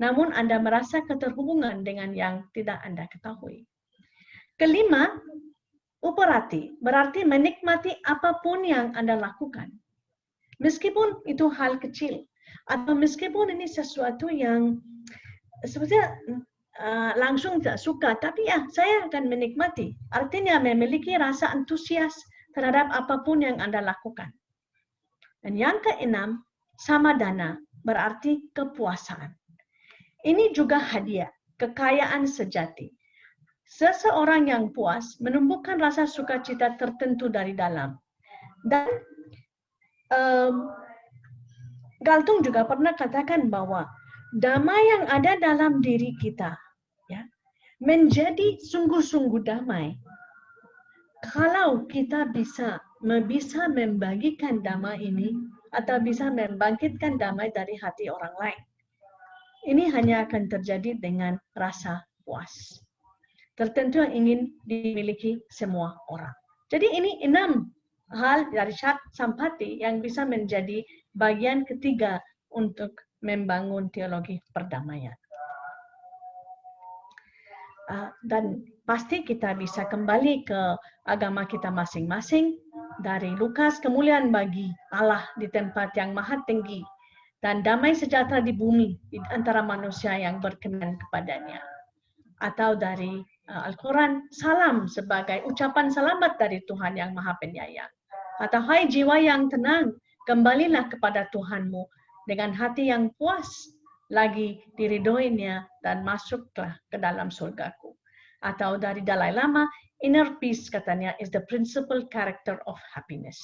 Namun Anda merasa keterhubungan dengan yang tidak Anda ketahui. Kelima, Uparati, berarti menikmati apapun yang Anda lakukan. Meskipun itu hal kecil, atau meskipun ini sesuatu yang sebetulnya langsung tak suka, tapi ya saya akan menikmati. Artinya memiliki rasa antusias terhadap apapun yang Anda lakukan. Dan yang keenam, samadana, berarti kepuasan. Ini juga hadiah, kekayaan sejati. Seseorang yang puas menumbuhkan rasa sukacita tertentu dari dalam. Dan Galtung juga pernah katakan bahwa damai yang ada dalam diri kita ya, menjadi sungguh-sungguh damai kalau kita bisa membagikan damai ini atau bisa membangkitkan damai dari hati orang lain. Ini hanya akan terjadi dengan rasa puas. Tertentu yang ingin dimiliki semua orang. Jadi ini 6 hal dari Sampati yang bisa menjadi bagian ketiga untuk membangun teologi perdamaian. Dan pasti kita bisa kembali ke agama kita masing-masing dari Lukas, kemuliaan bagi Allah di tempat yang maha tinggi dan damai sejahtera di bumi di antara manusia yang berkenan kepadanya. Atau dari Al-Quran, salam sebagai ucapan selamat dari Tuhan yang maha penyayang. Atau hai jiwa yang tenang, kembalilah kepada Tuhanmu dengan hati yang puas lagi diridhoinya dan masuklah ke dalam surgaku. Atau dari Dalai Lama, inner peace katanya is the principal character of happiness.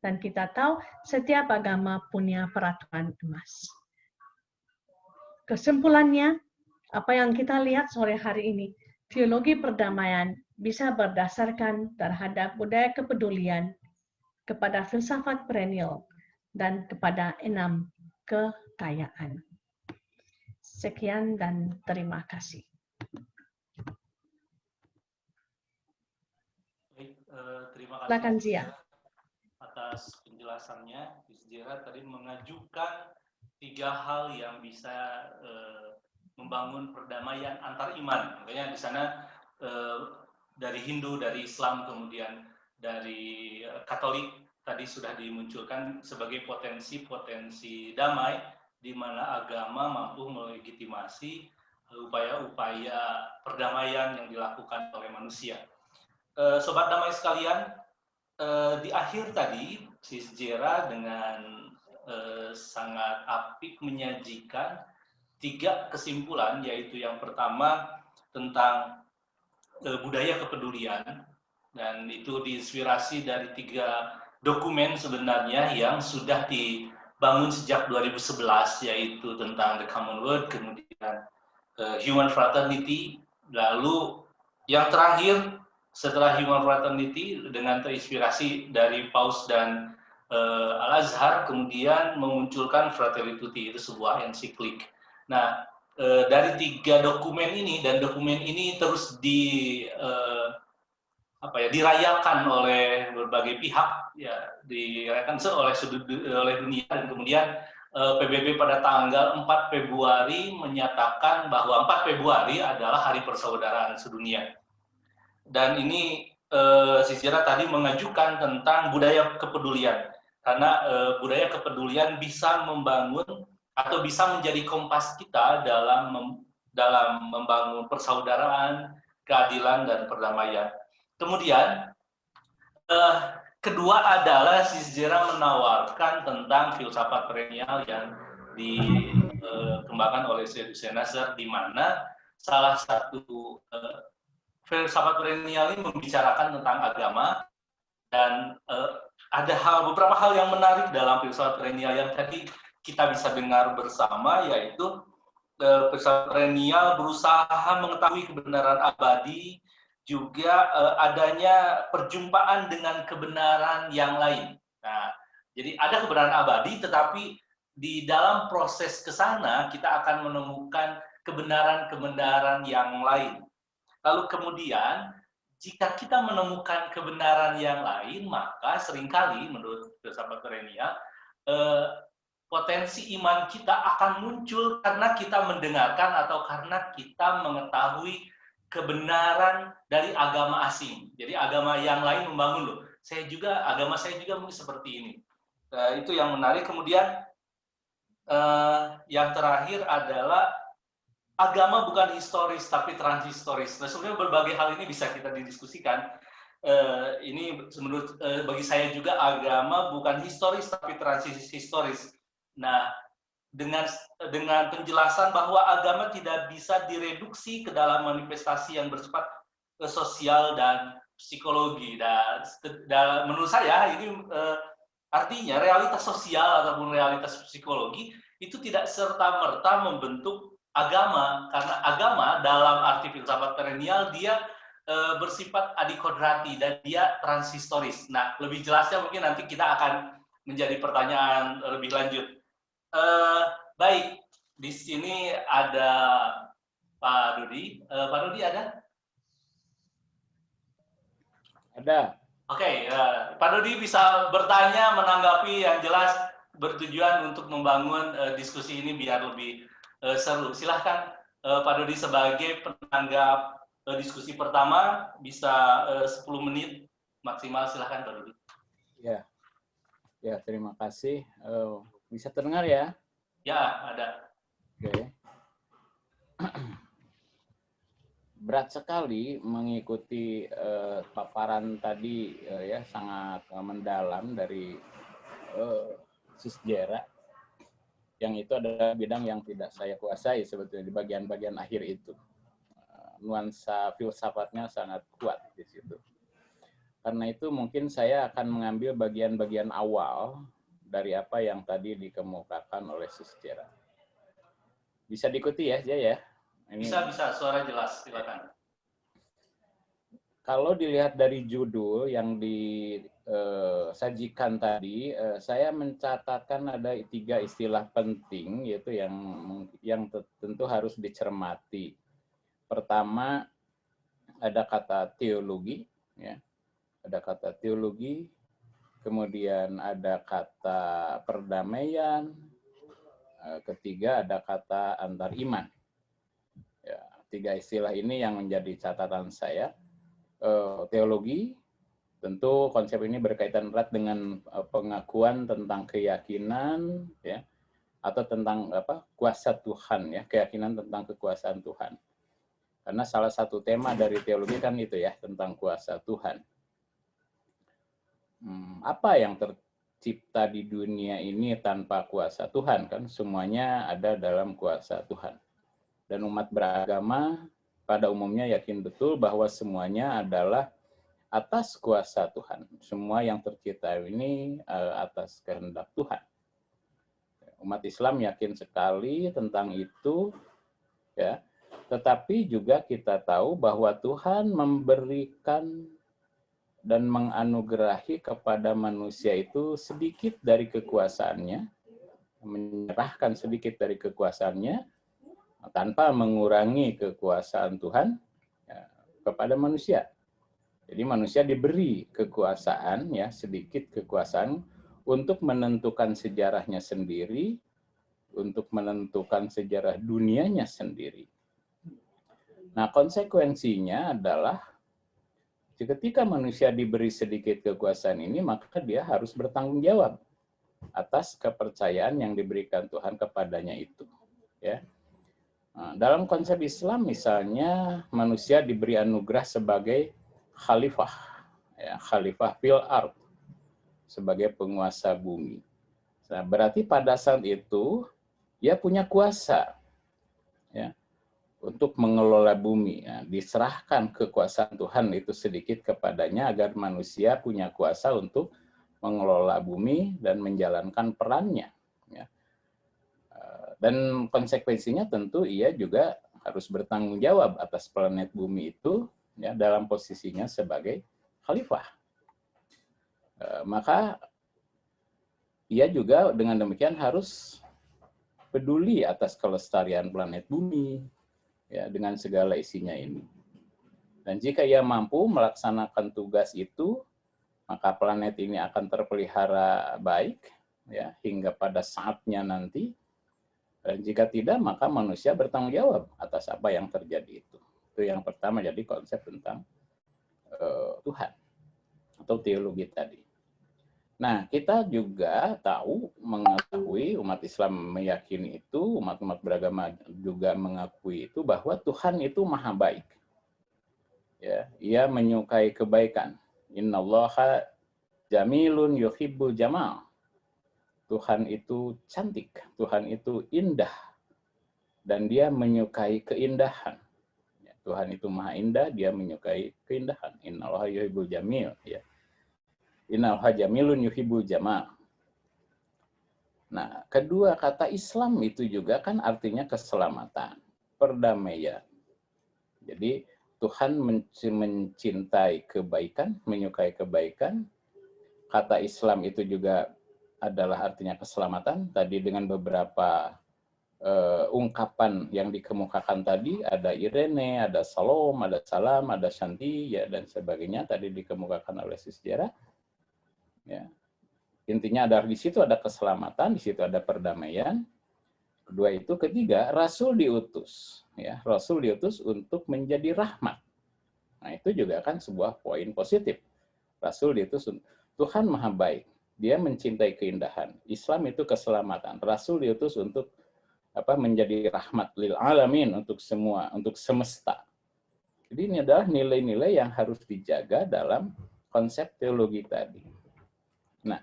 Dan kita tahu setiap agama punya peraturan emas. Kesimpulannya, apa yang kita lihat sore hari ini, teologi perdamaian bisa berdasarkan terhadap budaya kepedulian, kepada filsafat perennial, dan kepada 6 kekayaan. Sekian dan terima kasih. Baik, terima kasih. Silakan Zia. Atas penjelasannya, Zia tadi mengajukan 3 hal yang bisa membangun perdamaian antar iman. Makanya di sana dari Hindu, dari Islam, kemudian dari Katolik tadi sudah dimunculkan sebagai potensi-potensi damai di mana agama mampu melegitimasi upaya-upaya perdamaian yang dilakukan oleh manusia. Sobat damai sekalian, di akhir tadi Sis Jera dengan sangat apik menyajikan 3 kesimpulan, yaitu yang pertama tentang budaya kepedulian, dan itu diinspirasi dari 3 dokumen sebenarnya yang sudah dibangun sejak 2011, yaitu tentang The Common Word, kemudian Human Fraternity, lalu yang terakhir setelah Human Fraternity dengan terinspirasi dari Paus dan Al-Azhar, kemudian memunculkan Fratelli Tutti, itu sebuah ensiklik. Nah, dari 3 dokumen ini, dan dokumen ini terus dirayakan oleh berbagai pihak, ya dirayakan oleh dunia, dan kemudian PBB pada tanggal 4 Februari menyatakan bahwa 4 Februari adalah Hari Persaudaraan Sedunia. Dan ini Sisira tadi mengajukan tentang budaya kepedulian, karena budaya kepedulian bisa membangun atau bisa menjadi kompas kita dalam membangun persaudaraan, keadilan, dan perdamaian. Kemudian kedua adalah Sisira menawarkan tentang filsafat perennial yang dikembangkan oleh Syed Hussein Nasr, di mana salah satu filsafat perennial ini membicarakan tentang agama, dan ada beberapa hal yang menarik dalam filsafat perennial yang tadi kita bisa dengar bersama, yaitu filsafat perennial berusaha mengetahui kebenaran abadi, juga adanya perjumpaan dengan kebenaran yang lain. Nah, jadi ada kebenaran abadi, tetapi di dalam proses ke sana kita akan menemukan kebenaran-kebenaran yang lain. Lalu kemudian, jika kita menemukan kebenaran yang lain, maka seringkali menurut filsafat perennial, potensi iman kita akan muncul karena kita mendengarkan atau karena kita mengetahui kebenaran dari agama asing. Jadi agama yang lain membangun loh. Agama saya juga mungkin seperti ini. Itu yang menarik. Kemudian yang terakhir adalah agama bukan historis tapi transhistoris. Nah, sebenarnya berbagai hal ini bisa kita didiskusikan. Ini menurut bagi saya juga agama bukan historis tapi transhistoris. Nah, dengan penjelasan bahwa agama tidak bisa direduksi ke dalam manifestasi yang bersifat sosial dan psikologi, dan menurut saya ini artinya realitas sosial ataupun realitas psikologi itu tidak serta-merta membentuk agama, karena agama dalam arti filsafat perennial dia bersifat adikodrati dan dia transhistoris. Nah, lebih jelasnya mungkin nanti kita akan menjadi pertanyaan lebih lanjut. Baik, di sini ada Pak Dodi. Pak Dodi ada? Ada. Oke, Pak Dodi bisa bertanya, menanggapi yang jelas, bertujuan untuk membangun diskusi ini biar lebih seru. Silahkan Pak Dodi sebagai penanggap diskusi pertama, bisa 10 menit maksimal, silahkan Pak Dodi. Ya, terima kasih. Bisa terdengar ya? Ya, ada. Oke. Berat sekali mengikuti paparan tadi ya, sangat mendalam dari Sis Jera, yang itu adalah bidang yang tidak saya kuasai sebetulnya di bagian-bagian akhir itu. Nuansa filsafatnya sangat kuat di situ. Karena itu mungkin saya akan mengambil bagian-bagian awal dari apa yang tadi dikemukakan oleh Sis Jera. Bisa diikuti ya, Jaya? Ini... Bisa, suara jelas, silakan. Kalau dilihat dari judul yang disajikan tadi, saya mencatatkan ada 3 istilah penting, yaitu yang tentu harus dicermati. Pertama, ada kata teologi, ya. Ada kata teologi, kemudian ada kata perdamaian, ketiga ada kata antar iman. Ya, 3 istilah ini yang menjadi catatan saya. Teologi, tentu konsep ini berkaitan erat dengan pengakuan tentang keyakinan, ya, atau tentang kuasa Tuhan, ya, keyakinan tentang kekuasaan Tuhan. Karena salah satu tema dari teologi kan itu ya, tentang kuasa Tuhan. Apa yang tercipta di dunia ini tanpa kuasa Tuhan? Kan semuanya ada dalam kuasa Tuhan. Dan umat beragama pada umumnya yakin betul bahwa semuanya adalah atas kuasa Tuhan. Semua yang tercipta ini atas kehendak Tuhan. Umat Islam yakin sekali tentang itu, ya. Tetapi juga kita tahu bahwa Tuhan memberikan dan menganugerahi kepada manusia itu sedikit dari kekuasaannya, menyerahkan sedikit dari kekuasaannya tanpa mengurangi kekuasaan Tuhan ya, kepada manusia. Jadi manusia diberi kekuasaan, ya, sedikit kekuasaan untuk menentukan sejarahnya sendiri, untuk menentukan sejarah dunianya sendiri. Nah, konsekuensinya adalah ketika manusia diberi sedikit kekuasaan ini, maka dia harus bertanggung jawab atas kepercayaan yang diberikan Tuhan kepadanya itu. Ya. Nah, dalam konsep Islam misalnya, manusia diberi anugerah sebagai khalifah, ya, khalifah fil ard, sebagai penguasa bumi. Nah, berarti pada saat itu, dia punya kuasa, ya, untuk mengelola bumi. Ya, diserahkan kekuasaan Tuhan itu sedikit kepadanya agar manusia punya kuasa untuk mengelola bumi dan menjalankan perannya. Ya. Dan konsekuensinya tentu ia juga harus bertanggung jawab atas planet bumi itu, ya, dalam posisinya sebagai khalifah. Maka ia juga dengan demikian harus peduli atas kelestarian planet bumi, ya, dengan segala isinya ini. Dan jika ia mampu melaksanakan tugas itu, maka planet ini akan terpelihara baik, ya, hingga pada saatnya nanti. Dan jika tidak, maka manusia bertanggung jawab atas apa yang terjadi itu. Itu yang pertama, jadi konsep tentang Tuhan atau teologi tadi. Nah, kita juga mengetahui umat Islam meyakini itu, umat-umat beragama juga mengakui itu bahwa Tuhan itu maha baik. Ya, ia menyukai kebaikan. Innallaha jamilun yuhibbul jamal. Tuhan itu cantik, Tuhan itu indah, dan dia menyukai keindahan. Ya, Tuhan itu maha indah, dia menyukai keindahan. Innallaha yuhibbul jamil. Ya. Innallaha jamilun yuhibbul jamal. Nah, kedua kata Islam itu juga kan artinya keselamatan, perdamaian. Jadi Tuhan mencintai kebaikan, menyukai kebaikan. Kata Islam itu juga adalah artinya keselamatan. Tadi dengan beberapa ungkapan yang dikemukakan tadi, ada Irene, ada Salom, ada Salam, ada Shanti, ya, dan sebagainya tadi dikemukakan oleh sejarah. Ya. Intinya adalah di situ ada keselamatan, di situ ada perdamaian. Kedua itu, ketiga, Rasul diutus. Ya, Rasul diutus untuk menjadi rahmat. Nah, itu juga kan sebuah poin positif. Rasul diutus, Tuhan maha baik. Dia mencintai keindahan. Islam itu keselamatan. Rasul diutus untuk menjadi rahmat lil alamin, untuk semua, untuk semesta. Jadi ini adalah nilai-nilai yang harus dijaga dalam konsep teologi tadi. Nah,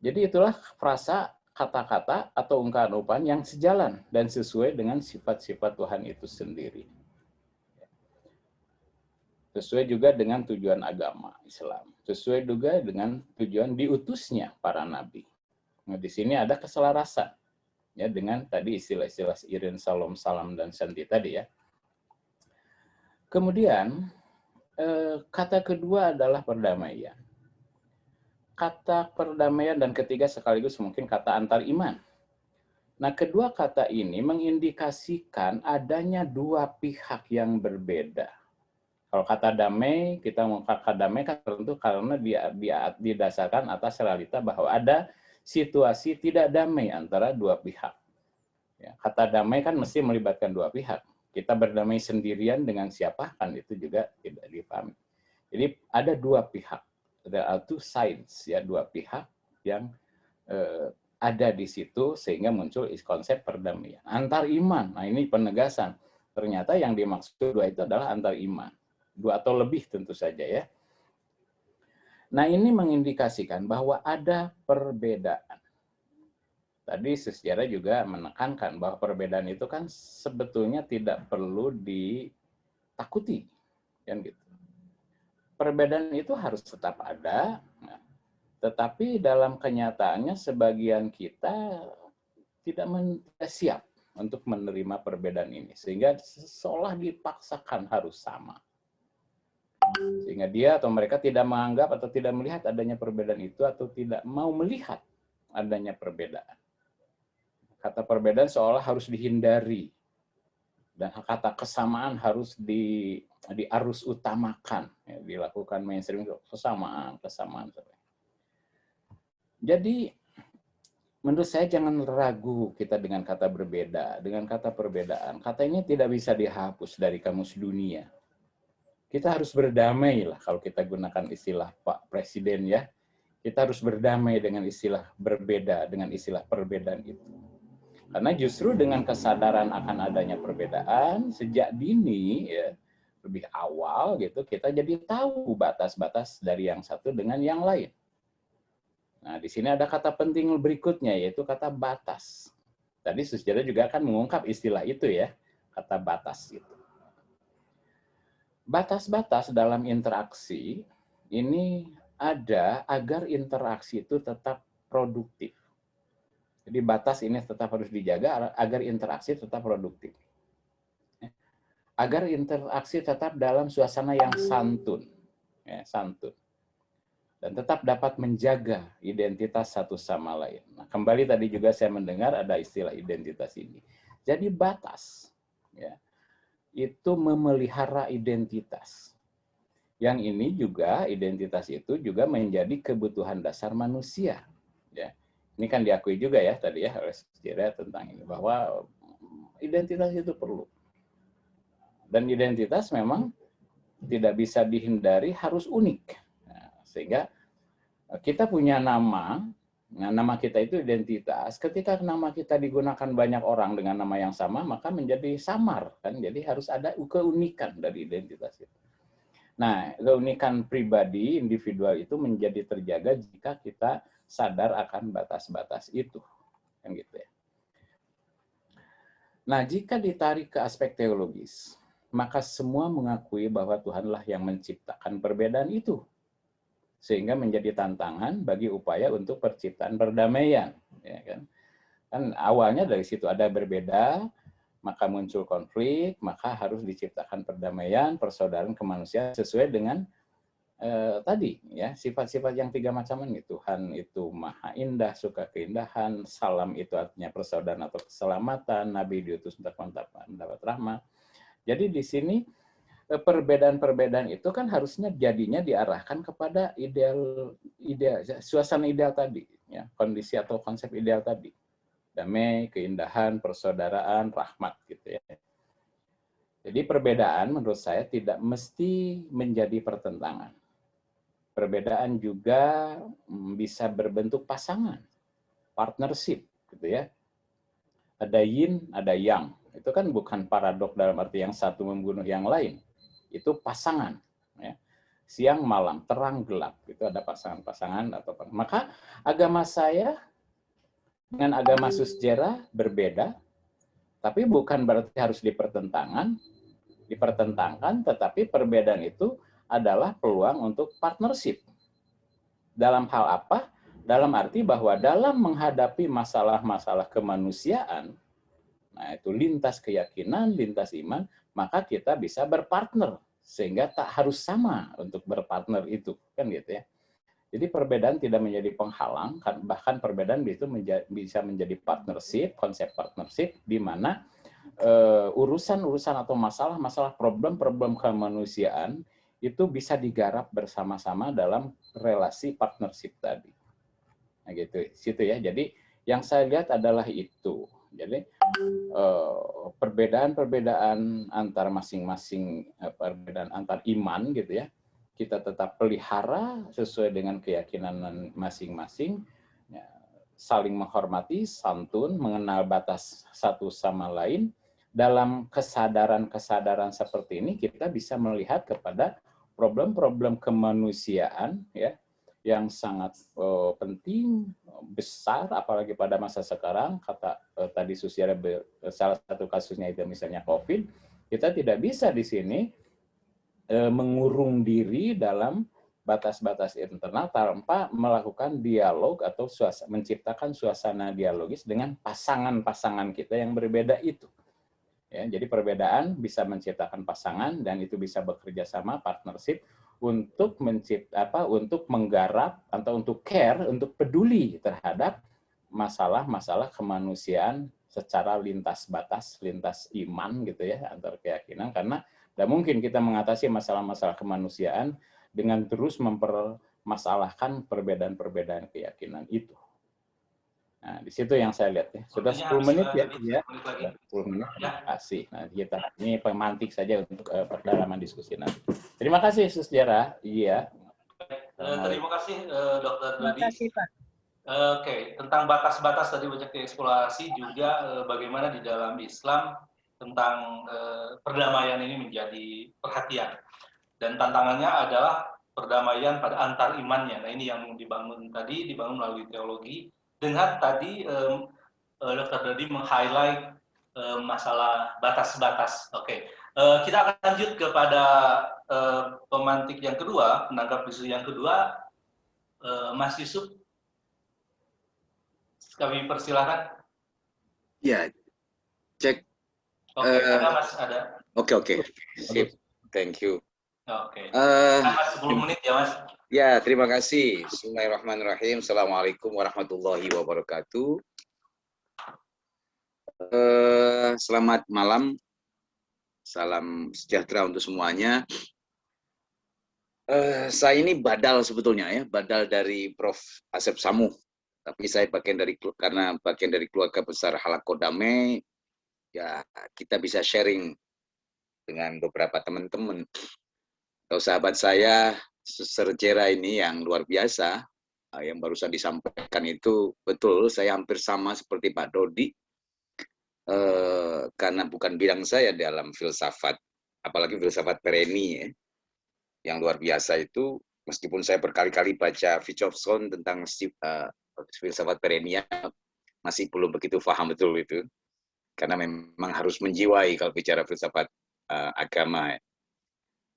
jadi itulah frasa, kata-kata atau ungkapan-ungkapan yang sejalan dan sesuai dengan sifat-sifat Tuhan itu sendiri. Sesuai juga dengan tujuan agama Islam. Sesuai juga dengan tujuan diutusnya para nabi. Nah, di sini ada keselarasan ya dengan tadi istilah-istilah Irin, Salom, Salam, dan Shanti tadi ya. Kemudian kata kedua adalah perdamaian. Kata perdamaian dan ketiga sekaligus mungkin kata antar iman. Nah, kedua kata ini mengindikasikan adanya dua pihak yang berbeda. Kalau kata damai, kita mau kata damai kan tentu karena dia didasarkan atas realita bahwa ada situasi tidak damai antara dua pihak. Ya, kata damai kan mesti melibatkan dua pihak. Kita berdamai sendirian dengan siapa kan itu juga tidak dipahami. Jadi ada dua pihak. There are two sides, ya, dua pihak yang ada di situ sehingga muncul konsep perdamaian. Antar iman, nah ini penegasan. Ternyata yang dimaksud dua itu adalah antar iman. Dua atau lebih tentu saja ya. Nah ini mengindikasikan bahwa ada perbedaan. Tadi sejarah juga menekankan bahwa perbedaan itu kan sebetulnya tidak perlu ditakuti. Kan gitu. Perbedaan itu harus tetap ada, tetapi dalam kenyataannya sebagian kita tidak siap untuk menerima perbedaan ini, sehingga seolah dipaksakan harus sama. Sehingga dia atau mereka tidak menganggap atau tidak melihat adanya perbedaan itu atau tidak mau melihat adanya perbedaan. Kata perbedaan seolah harus dihindari. Dan kata kesamaan harus diarus utamakan, ya, dilakukan mainstream kesamaan. Jadi menurut saya jangan ragu kita dengan kata berbeda, dengan kata perbedaan. Kata ini tidak bisa dihapus dari kamus dunia. Kita harus berdamai lah kalau kita gunakan istilah Pak Presiden ya. Kita harus berdamai dengan istilah berbeda, dengan istilah perbedaan itu. Karena justru dengan kesadaran akan adanya perbedaan sejak dini, ya, lebih awal gitu, kita jadi tahu batas-batas dari yang satu dengan yang lain. Nah, di sini ada kata penting berikutnya, yaitu kata batas. Tadi sejarah juga akan mengungkap istilah itu ya, kata batas itu. Batas-batas dalam interaksi ini ada agar interaksi itu tetap produktif. Jadi batas ini tetap harus dijaga agar interaksi tetap produktif. Agar interaksi tetap dalam suasana yang santun. Ya, santun. Dan tetap dapat menjaga identitas satu sama lain. Nah, kembali tadi juga saya mendengar ada istilah identitas ini. Jadi batas ya, itu memelihara identitas. Yang ini juga, identitas itu juga menjadi kebutuhan dasar manusia. Ya. Ini kan diakui juga ya tadi ya oleh sejarah tentang ini bahwa identitas itu perlu. Dan identitas memang tidak bisa dihindari, harus unik. Nah, sehingga Kita punya nama, nah nama kita itu identitas. Ketika nama kita digunakan banyak orang dengan nama yang sama, maka menjadi samar kan. Jadi harus ada keunikan dari identitas itu. Nah, keunikan pribadi, individual itu menjadi terjaga jika kita sadar akan batas-batas itu. Kan gitu ya. Nah, jika ditarik ke aspek teologis, maka semua mengakui bahwa Tuhanlah yang menciptakan perbedaan itu. Sehingga menjadi tantangan bagi upaya untuk perciptaan perdamaian. Ya kan? Kan awalnya dari situ ada berbeda, maka muncul konflik, maka harus diciptakan perdamaian, persaudaraan kemanusiaan sesuai dengan tadi ya sifat-sifat yang 3 macam ini. Tuhan itu maha indah, suka keindahan, salam itu artinya persaudaraan atau keselamatan, nabi diutus untuk mendapat rahmat. Jadi di sini perbedaan-perbedaan itu kan harusnya jadinya diarahkan kepada ideal suasana ideal tadi ya, kondisi atau konsep ideal tadi. Damai, keindahan, persaudaraan, rahmat gitu ya. Jadi perbedaan menurut saya tidak mesti menjadi pertentangan. Perbedaan juga bisa berbentuk pasangan, partnership gitu ya. Ada yin, ada yang. Itu kan bukan paradok dalam arti yang satu membunuh yang lain. Itu pasangan ya. Siang malam, terang gelap. Itu ada pasangan-pasangan atau maka agama saya dengan agama susjera berbeda, tapi bukan berarti harus dipertentangkan, tetapi perbedaan itu adalah peluang untuk partnership. Dalam hal apa? Dalam arti bahwa dalam menghadapi masalah-masalah kemanusiaan, nah itu lintas keyakinan, lintas iman, maka kita bisa berpartner, sehingga tak harus sama untuk berpartner itu, kan gitu ya. Jadi perbedaan tidak menjadi penghalang, bahkan perbedaan itu bisa menjadi partnership, konsep partnership, di mana urusan-urusan atau masalah-masalah problem-problem kemanusiaan itu bisa digarap bersama-sama dalam relasi partnership tadi. Nah gitu, situ ya. Jadi yang saya lihat adalah itu. Jadi perbedaan-perbedaan antar masing-masing, perbedaan antar iman gitu ya, kita tetap pelihara sesuai dengan keyakinan masing-masing, ya, saling menghormati, santun, mengenal batas satu sama lain. Dalam kesadaran-kesadaran seperti ini kita bisa melihat kepada problem-problem kemanusiaan ya yang sangat penting, besar, apalagi pada masa sekarang. Kata tadi Susiara, salah satu kasusnya itu misalnya COVID, kita tidak bisa di sini mengurung diri dalam batas-batas internal tanpa melakukan dialog atau menciptakan suasana dialogis dengan pasangan-pasangan kita yang berbeda itu. Ya, jadi perbedaan bisa menciptakan pasangan dan itu bisa bekerja sama, partnership untuk untuk menggarap atau untuk care, untuk peduli terhadap masalah-masalah kemanusiaan secara lintas batas, lintas iman gitu ya, antar keyakinan, karena tidak mungkin kita mengatasi masalah-masalah kemanusiaan dengan terus mempermasalahkan perbedaan-perbedaan keyakinan itu. Nah, di situ yang saya lihat ya. Sudah 10 menit ya. Ya. 10 menit. Ya. Kasih. Nah, kita ini pemantik saja untuk perdalaman diskusi nanti. Terima kasih, Susjara. Iya. Terima kasih, Dr. Dodi. Terima kasih, Pak. Oke, tentang batas-batas tadi banyak dieksplorasi juga bagaimana di dalam Islam tentang perdamaian ini menjadi perhatian. Dan tantangannya adalah perdamaian pada antar imannya. Nah, ini yang dibangun melalui teologi. Dengan tadi Dr. Dodi meng-highlight masalah batas-batas. Oke. Kita akan lanjut kepada pemantik yang kedua, penangkap isu yang kedua, Mas Yusuf. Kami persilahkan. Ya, cek. Oke, ada Mas, ada. Oke. Sip, thank you. Oke. Mas, 10 menit ya, Mas. Ya, terima kasih. Bismillahirrahmanirrahim. Assalamualaikum warahmatullahi wabarakatuh. Selamat malam. Salam sejahtera untuk semuanya. Saya ini badal sebetulnya ya, badal dari Prof. Asep Samu. Tapi saya karena bagian dari keluarga besar Halaqah Damai, ya kita bisa sharing dengan beberapa teman-teman atau sahabat saya, Suster Jera ini yang luar biasa, yang barusan disampaikan itu betul, saya hampir sama seperti Pak Dodi, karena bukan bidang saya dalam filsafat, apalagi filsafat Pereni ya, yang luar biasa itu, meskipun saya berkali-kali baca Wittgenstein tentang filsafat Perenia, masih belum begitu paham betul itu, karena memang harus menjiwai kalau bicara filsafat agama.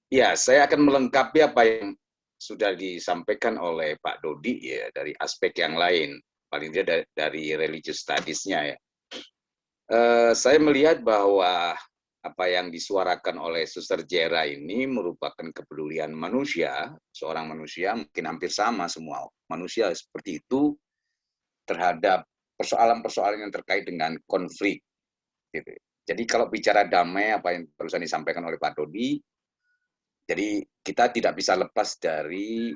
Ya, saya akan melengkapi apa yang sudah disampaikan oleh Pak Dodi ya dari aspek yang lain, paling tidak dari religious studies-nya ya. Saya melihat bahwa apa yang disuarakan oleh Suster Jera ini merupakan kepedulian manusia, seorang manusia mungkin hampir sama semua manusia seperti itu terhadap persoalan-persoalan yang terkait dengan konflik. Gitu. Jadi kalau bicara damai, apa yang barusan disampaikan oleh Pak Dodi, jadi kita tidak bisa lepas dari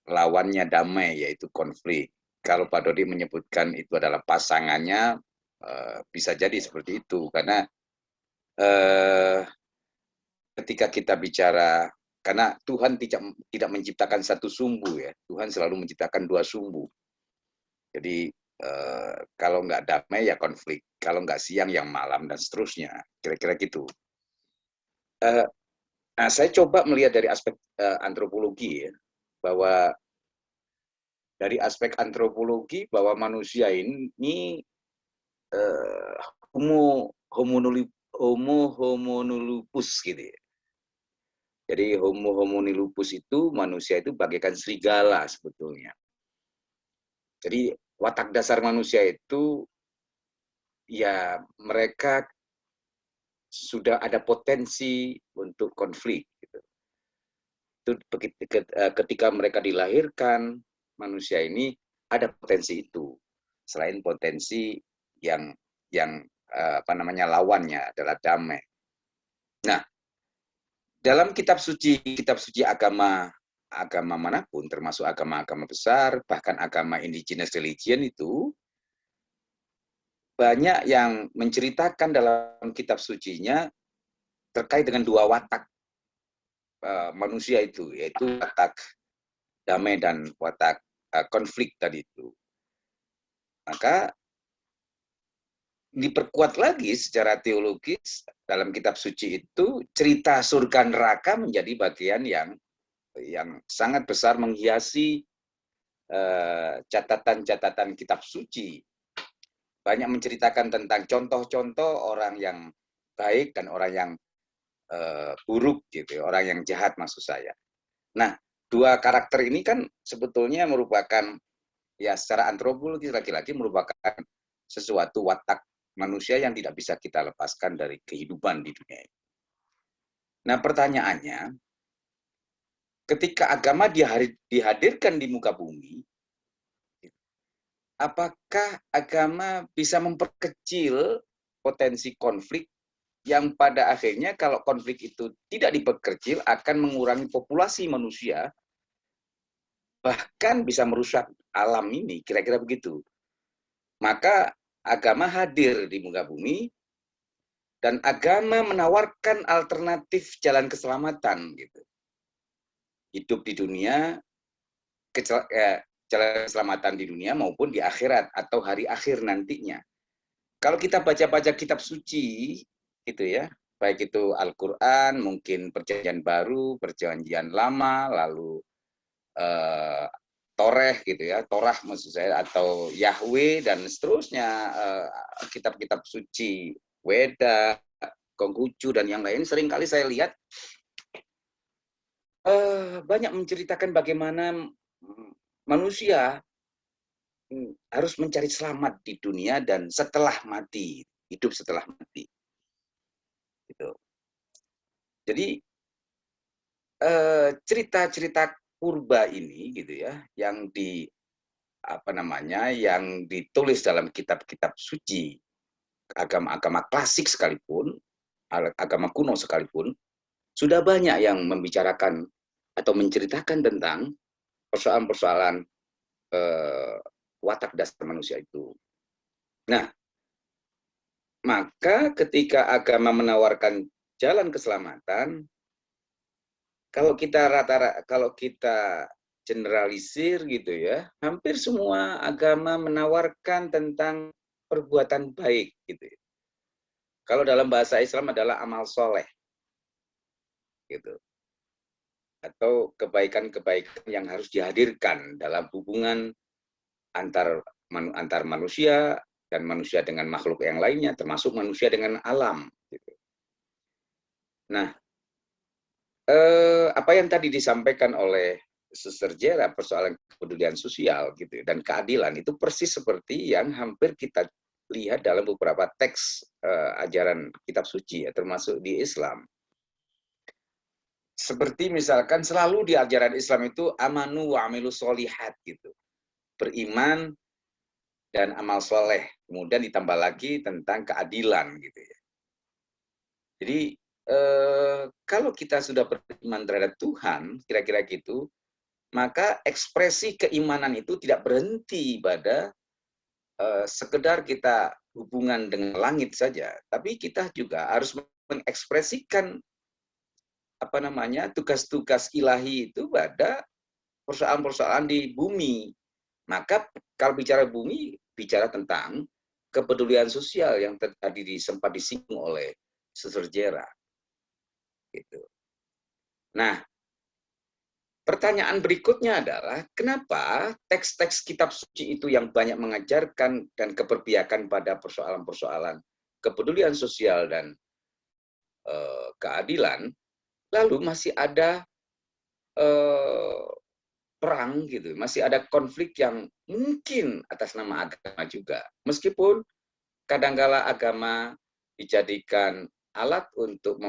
lawannya damai, yaitu konflik. Kalau Pak Dodi menyebutkan itu adalah pasangannya, bisa jadi seperti itu. Karena ketika kita bicara, karena Tuhan tidak menciptakan satu sumbu ya, Tuhan selalu menciptakan dua sumbu. Jadi kalau nggak damai ya konflik, kalau nggak siang yang malam dan seterusnya, kira-kira gitu. Nah, saya coba melihat dari aspek antropologi ya, bahwa dari aspek antropologi bahwa manusia ini homo homonulupus gitu ya. Jadi homo homonulupus itu manusia itu bagaikan serigala sebetulnya. Jadi watak dasar manusia itu ya mereka sudah ada potensi untuk konflik. Gitu. Itu ketika mereka dilahirkan, manusia ini ada potensi itu. Selain potensi yang lawannya adalah damai. Nah, dalam kitab suci agama manapun, termasuk agama-agama besar, bahkan agama indigenous religion itu, banyak yang menceritakan dalam kitab sucinya terkait dengan dua watak manusia itu, yaitu watak damai dan watak konflik tadi itu. Maka diperkuat lagi secara teologis dalam kitab suci itu, cerita surga neraka menjadi bagian yang sangat besar menghiasi catatan-catatan kitab suci. Banyak menceritakan tentang contoh-contoh orang yang baik dan orang yang buruk gitu, orang yang jahat maksud saya. Nah, dua karakter ini kan sebetulnya merupakan ya secara antropologi lagi-lagi merupakan sesuatu watak manusia yang tidak bisa kita lepaskan dari kehidupan di dunia ini. Nah, pertanyaannya, ketika agama dihadirkan di muka bumi, apakah agama bisa memperkecil potensi konflik yang pada akhirnya kalau konflik itu tidak diperkecil akan mengurangi populasi manusia, bahkan bisa merusak alam ini, kira-kira begitu. Maka agama hadir di muka bumi dan agama menawarkan alternatif jalan keselamatan gitu. Hidup di dunia, jalan keselamatan di dunia maupun di akhirat atau hari akhir nantinya. Kalau kita baca-baca kitab suci gitu ya, baik itu Al-Qur'an, mungkin Perjanjian Baru, Perjanjian Lama, lalu Toreh gitu ya, Torah maksud saya, atau Yahweh dan seterusnya, kitab-kitab suci, Weda, Konghucu dan yang lain, seringkali saya lihat banyak menceritakan bagaimana manusia harus mencari selamat di dunia dan setelah mati, hidup setelah mati. Gitu. Jadi cerita-cerita purba ini gitu ya, yang yang ditulis dalam kitab-kitab suci, agama-agama klasik sekalipun, agama kuno sekalipun, sudah banyak yang membicarakan atau menceritakan tentang persoalan-persoalan watak dasar manusia itu. Nah, maka ketika agama menawarkan jalan keselamatan, kalau kita generalisir gitu ya, hampir semua agama menawarkan tentang perbuatan baik gitu. Kalau dalam bahasa Islam adalah amal soleh gitu. Atau kebaikan-kebaikan yang harus dihadirkan dalam hubungan antar manusia dan manusia dengan makhluk yang lainnya, termasuk manusia dengan alam gitu. Nah, apa yang tadi disampaikan oleh Suster Jera, persoalan kepedulian sosial gitu dan keadilan itu persis seperti yang hampir kita lihat dalam beberapa teks ajaran kitab suci ya, termasuk di Islam. Seperti misalkan selalu di ajaran Islam itu amanu wa amilu solihat gitu. Beriman dan amal soleh. Kemudian ditambah lagi tentang keadilan gitu ya. Jadi kalau kita sudah beriman terhadap Tuhan, kira-kira gitu, maka ekspresi keimanan itu tidak berhenti pada sekedar kita hubungan dengan langit saja, tapi kita juga harus mengekspresikan tugas-tugas ilahi itu pada persoalan-persoalan di bumi. Maka kalau bicara bumi, bicara tentang kepedulian sosial yang tadi sempat disinggung oleh Suster Jera. Gitu. Nah, pertanyaan berikutnya adalah, kenapa teks-teks kitab suci itu yang banyak mengajarkan dan keberpihakan pada persoalan-persoalan kepedulian sosial dan keadilan, lalu masih ada perang gitu, masih ada konflik yang mungkin atas nama agama juga. Meskipun kadangkala agama dijadikan alat untuk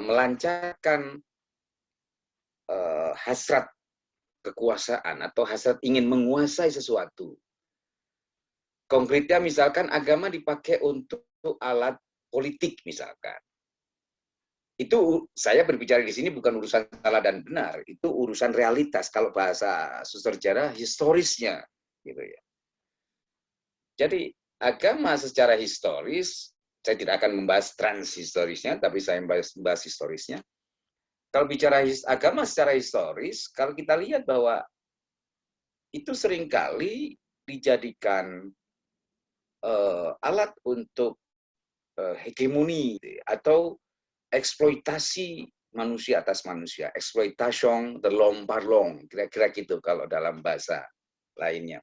melancarkan hasrat kekuasaan atau hasrat ingin menguasai sesuatu. Konkretnya misalkan agama dipakai untuk alat politik misalkan. Itu saya berbicara di sini bukan urusan salah dan benar, itu urusan realitas kalau bahasa Suster Jera historisnya gitu ya. Jadi agama secara historis, saya tidak akan membahas transhistorisnya, tapi saya membahas historisnya. Kalau bicara agama secara historis, kalau kita lihat bahwa itu seringkali dijadikan alat untuk hegemoni atau eksploitasi manusia atas manusia, eksploitation de l'homme par l'homme, kira-kira gitu kalau dalam bahasa lainnya.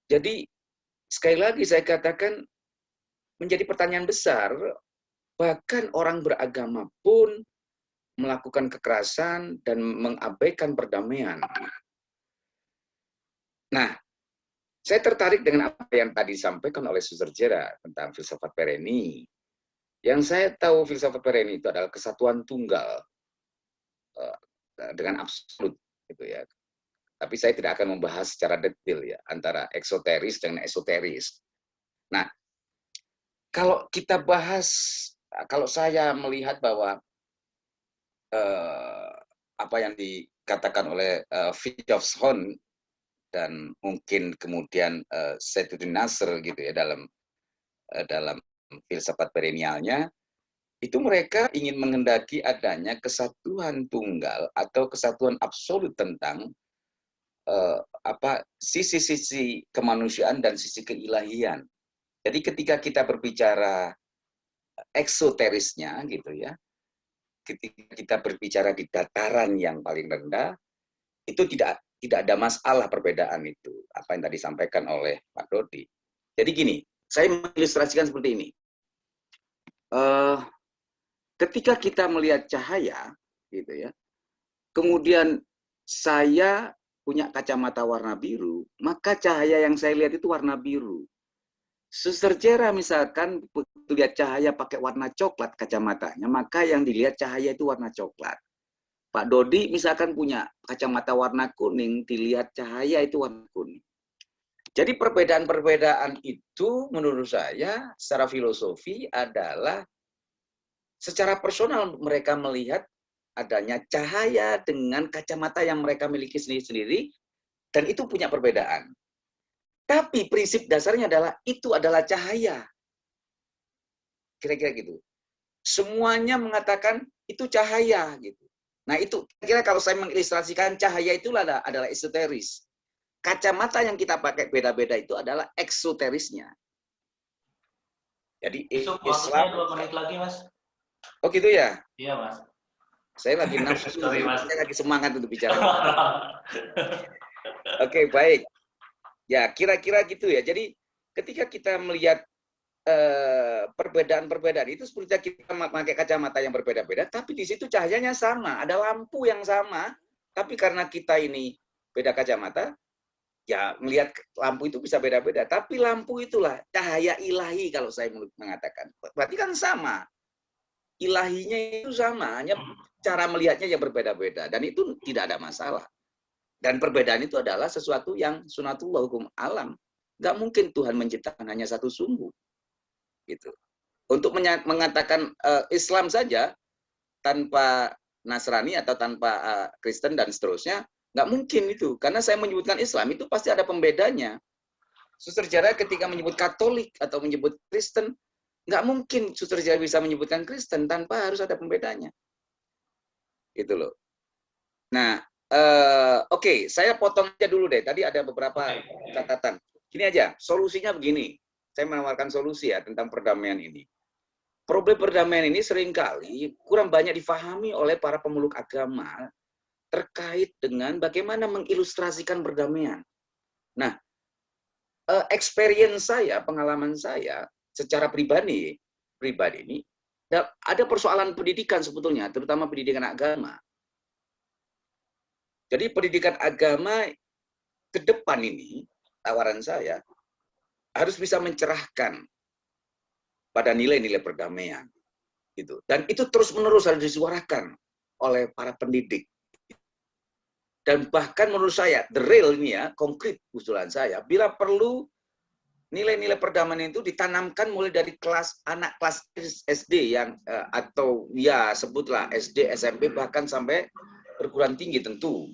Jadi sekali lagi saya katakan menjadi pertanyaan besar, bahkan orang beragama pun melakukan kekerasan dan mengabaikan perdamaian. Nah, saya tertarik dengan apa yang tadi disampaikan oleh Suster Jera tentang filsafat Pereni. Yang saya tahu filsafat Pereni itu adalah kesatuan tunggal dengan absolut, gitu ya. Tapi saya tidak akan membahas secara detail ya antara eksoteris dengan esoteris. Nah, kalau kita bahas, kalau saya melihat bahwa apa yang dikatakan oleh Fridtjof Hahn dan mungkin kemudian Saifuddin Nasr gitu ya dalam filsafat perennialnya, itu mereka ingin menghendaki adanya kesatuan tunggal atau kesatuan absolut tentang sisi-sisi kemanusiaan dan sisi keilahian. Jadi ketika kita berbicara eksoterisnya gitu ya, ketika kita berbicara di dataran yang paling rendah, itu tidak ada masalah perbedaan itu, apa yang tadi disampaikan oleh Pak Dodi. Jadi gini, saya mengilustrasikan seperti ini. Ketika kita melihat cahaya, gitu ya, kemudian saya punya kacamata warna biru, maka cahaya yang saya lihat itu warna biru. Suster Jera misalkan begitu lihat cahaya pakai warna coklat kacamatanya, maka yang dilihat cahaya itu warna coklat. Pak Dodi misalkan punya kacamata warna kuning, dilihat cahaya itu warna kuning. Jadi perbedaan-perbedaan itu menurut saya secara filosofi adalah secara personal mereka melihat adanya cahaya dengan kacamata yang mereka miliki sendiri-sendiri, dan itu punya perbedaan. Tapi prinsip dasarnya adalah itu adalah cahaya. Kira-kira gitu. Semuanya mengatakan itu cahaya gitu. Nah itu kira kalau saya mengilustrasikan cahaya itulah adalah esoteris. Kacamata yang kita pakai beda-beda itu adalah eksoterisnya. Jadi Waktunya Islam. 2 menit lagi, Mas. Oh gitu ya? Iya, Mas. Saya lagi nafsu, Sorry, Mas. saya lagi semangat untuk bicara. Oke, baik. Ya, kira-kira gitu ya. Jadi ketika kita melihat perbedaan-perbedaan itu seperti kita memakai kacamata yang berbeda-beda, tapi di situ cahayanya sama, ada lampu yang sama, tapi karena kita ini beda kacamata, ya melihat lampu itu bisa beda-beda. Tapi lampu itulah cahaya ilahi kalau saya mengatakan. Berarti kan sama. Ilahinya itu sama, hanya cara melihatnya yang berbeda-beda. Dan itu tidak ada masalah. Dan perbedaan itu adalah sesuatu yang sunatullah, hukum alam. Nggak mungkin Tuhan menciptakan hanya satu sumbu. Gitu. Untuk mengatakan Islam saja, tanpa Nasrani atau tanpa Kristen dan seterusnya, nggak mungkin itu. Karena saya menyebutkan Islam, itu pasti ada pembedanya. Suster Jara ketika menyebut Katolik atau menyebut Kristen, nggak mungkin Suster Jara bisa menyebutkan Kristen tanpa harus ada pembedanya. Gitu loh. Nah, oke, saya potong aja dulu deh. Tadi ada beberapa catatan. Gini aja, solusinya begini. Saya menawarkan solusi ya tentang perdamaian ini. Problem perdamaian ini seringkali kurang banyak difahami oleh para pemeluk agama terkait dengan bagaimana mengilustrasikan perdamaian. Nah, experience saya, pengalaman saya secara pribadi ini, ada persoalan pendidikan sebetulnya, terutama pendidikan agama. Jadi pendidikan agama ke depan ini, tawaran saya, harus bisa mencerahkan pada nilai-nilai perdamaian. Gitu. Dan itu terus-menerus harus disuarakan oleh para pendidik. Dan bahkan menurut saya, the real ini ya, konkret usulan saya, bila perlu nilai-nilai perdamaian itu ditanamkan mulai dari anak kelas SD yang atau ya sebutlah SD, SMP bahkan sampai perguruan tinggi tentu.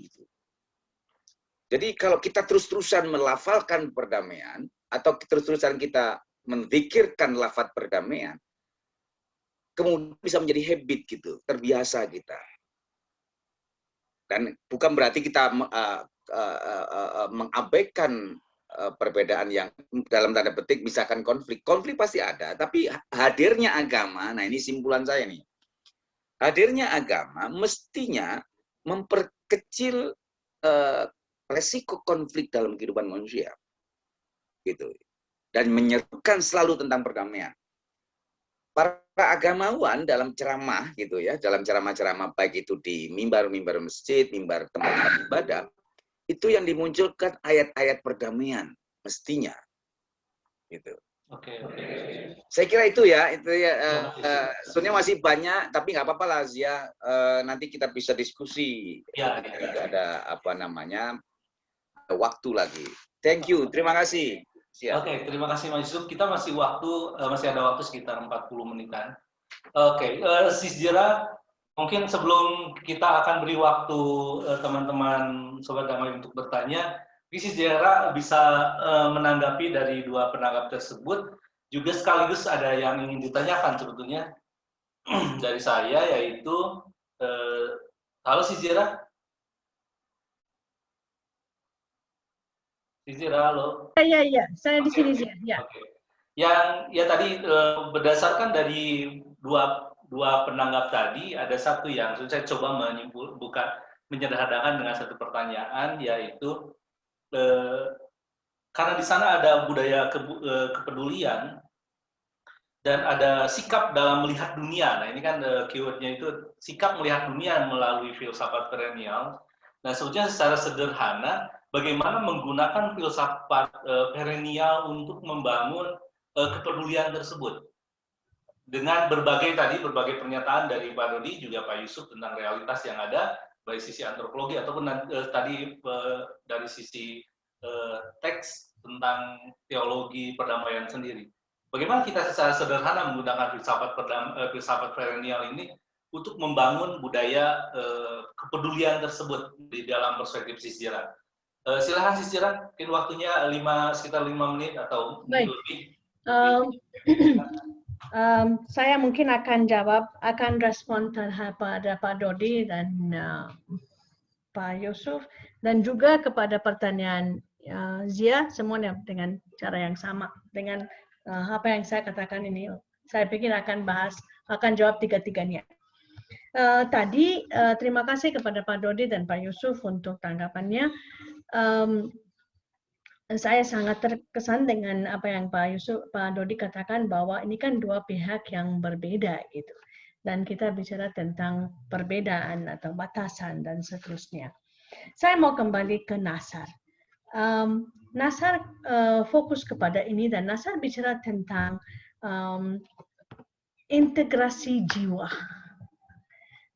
Jadi kalau kita terus-terusan melafalkan perdamaian atau terus-terusan kita menzikirkan lafaz perdamaian, kemudian bisa menjadi habit gitu, terbiasa kita. Dan bukan berarti kita mengabaikan perbedaan yang dalam tanda petik misalkan konflik pasti ada, tapi hadirnya agama, nah ini simpulan saya nih, hadirnya agama mestinya memperkecil resiko konflik dalam kehidupan manusia, gitu, dan menyerukan selalu tentang perdamaian. Para agamawan dalam ceramah gitu ya, dalam ceramah-ceramah baik itu di mimbar-mimbar masjid, mimbar tempat ibadah, itu yang dimunculkan ayat-ayat perdamaian mestinya, gitu. Oke. Saya kira itu ya sebenarnya masih banyak, tapi nggak apa-apa lah Zia. Nanti kita bisa diskusi. Ya. Ada apa namanya waktu lagi. Thank you, terima kasih. Oke, terima kasih Mas Yusuf. Kita masih ada waktu sekitar 40 menitan. Oke, Sis Jera, mungkin sebelum kita akan beri waktu teman-teman Sobat Damai untuk bertanya, Sis Jera bisa menanggapi dari dua penanggap tersebut. Juga sekaligus ada yang ingin ditanyakan sebetulnya dari saya, yaitu halo Sis Jera. Sis Jera, halo. Iya, saya di sini sih. Ya. Oke. Yang ya tadi berdasarkan dari dua penanggap tadi, ada satu yang saya coba menyederhanakan dengan satu pertanyaan, yaitu karena di sana ada budaya kepedulian dan ada sikap dalam melihat dunia. Nah ini kan keywordnya itu sikap melihat dunia melalui filsafat perennial. Nah sebetulnya secara sederhana, bagaimana menggunakan filsafat perennial untuk membangun kepedulian tersebut. Dengan berbagai pernyataan dari Pak Dodi, juga Pak Yusuf tentang realitas yang ada, baik sisi antropologi ataupun tadi dari sisi teks tentang teologi perdamaian sendiri. Bagaimana kita secara sederhana menggunakan filsafat perennial ini untuk membangun budaya kepedulian tersebut di dalam perspektif sejarah. Silakan Sis Jera, mungkin waktunya sekitar 5 menit atau lebih. Saya mungkin akan respon pada Pak Dodi dan Pak Yusuf, dan juga kepada pertanyaan Zia, semuanya dengan cara yang sama. Dengan apa yang saya katakan ini, saya pikir akan jawab tiga-tiganya. Tadi terima kasih kepada Pak Dodi dan Pak Yusuf untuk tanggapannya. Saya sangat terkesan dengan apa yang Pak Dodi katakan, bahwa ini kan dua pihak yang berbeda gitu, dan kita bicara tentang perbedaan atau batasan dan seterusnya. Saya mau kembali ke Nasar. Nasar fokus kepada ini, dan Nasar bicara tentang integrasi jiwa,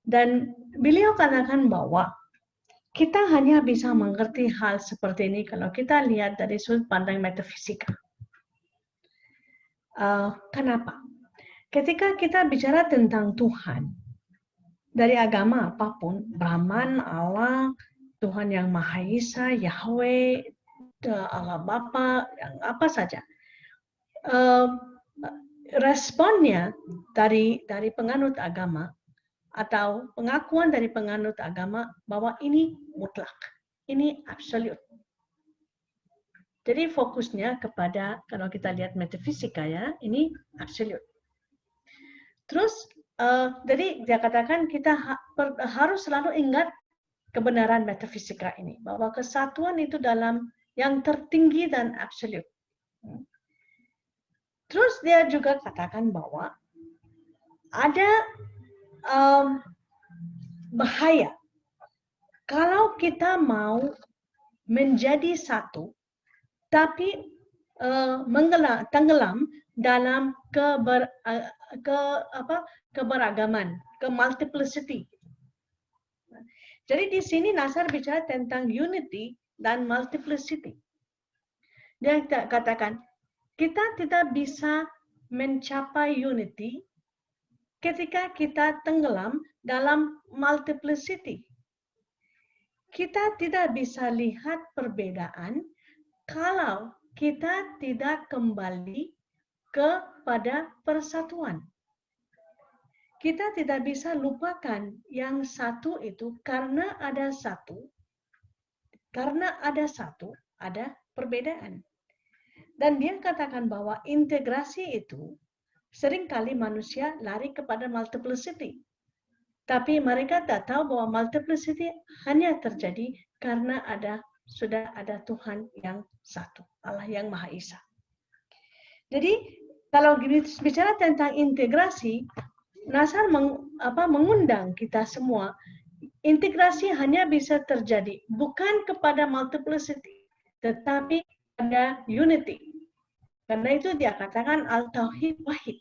dan beliau katakan bahwa kita hanya bisa mengerti hal seperti ini kalau kita lihat dari sudut pandang metafisika. Kenapa? Ketika kita bicara tentang Tuhan, dari agama apapun, Brahman, Allah, Tuhan yang Maha Esa, Yahweh, Allah Bapa, yang apa saja, responnya dari penganut agama atau pengakuan dari penganut agama bahwa ini mutlak, ini absolut. Jadi fokusnya kepada, kalau kita lihat metafisika ya, ini absolut. Terus, jadi dia katakan kita harus selalu ingat kebenaran metafisika ini, bahwa kesatuan itu dalam yang tertinggi dan absolut. Terus dia juga katakan bahwa ada bahaya kalau kita mau menjadi satu, tapi tenggelam dalam keberagaman, multiplicity. Jadi di sini Nasar bicara tentang unity dan multiplicity. Dia katakan kita tidak bisa mencapai unity ketika kita tenggelam dalam multiplicity. Kita tidak bisa lihat perbedaan kalau kita tidak kembali kepada persatuan. Kita tidak bisa lupakan yang satu itu, karena ada satu, ada perbedaan. Dan dia katakan bahwa integrasi itu seringkali manusia lari kepada multiplicity. Tapi mereka tak tahu bahwa multiplicity hanya terjadi karena sudah ada Tuhan yang satu, Allah yang Maha Esa. Jadi kalau bicara tentang integrasi, Nasar mengundang kita semua. Integrasi hanya bisa terjadi bukan kepada multiplicity, tetapi pada unity. Karena itu dia katakan al-tauhid wahid.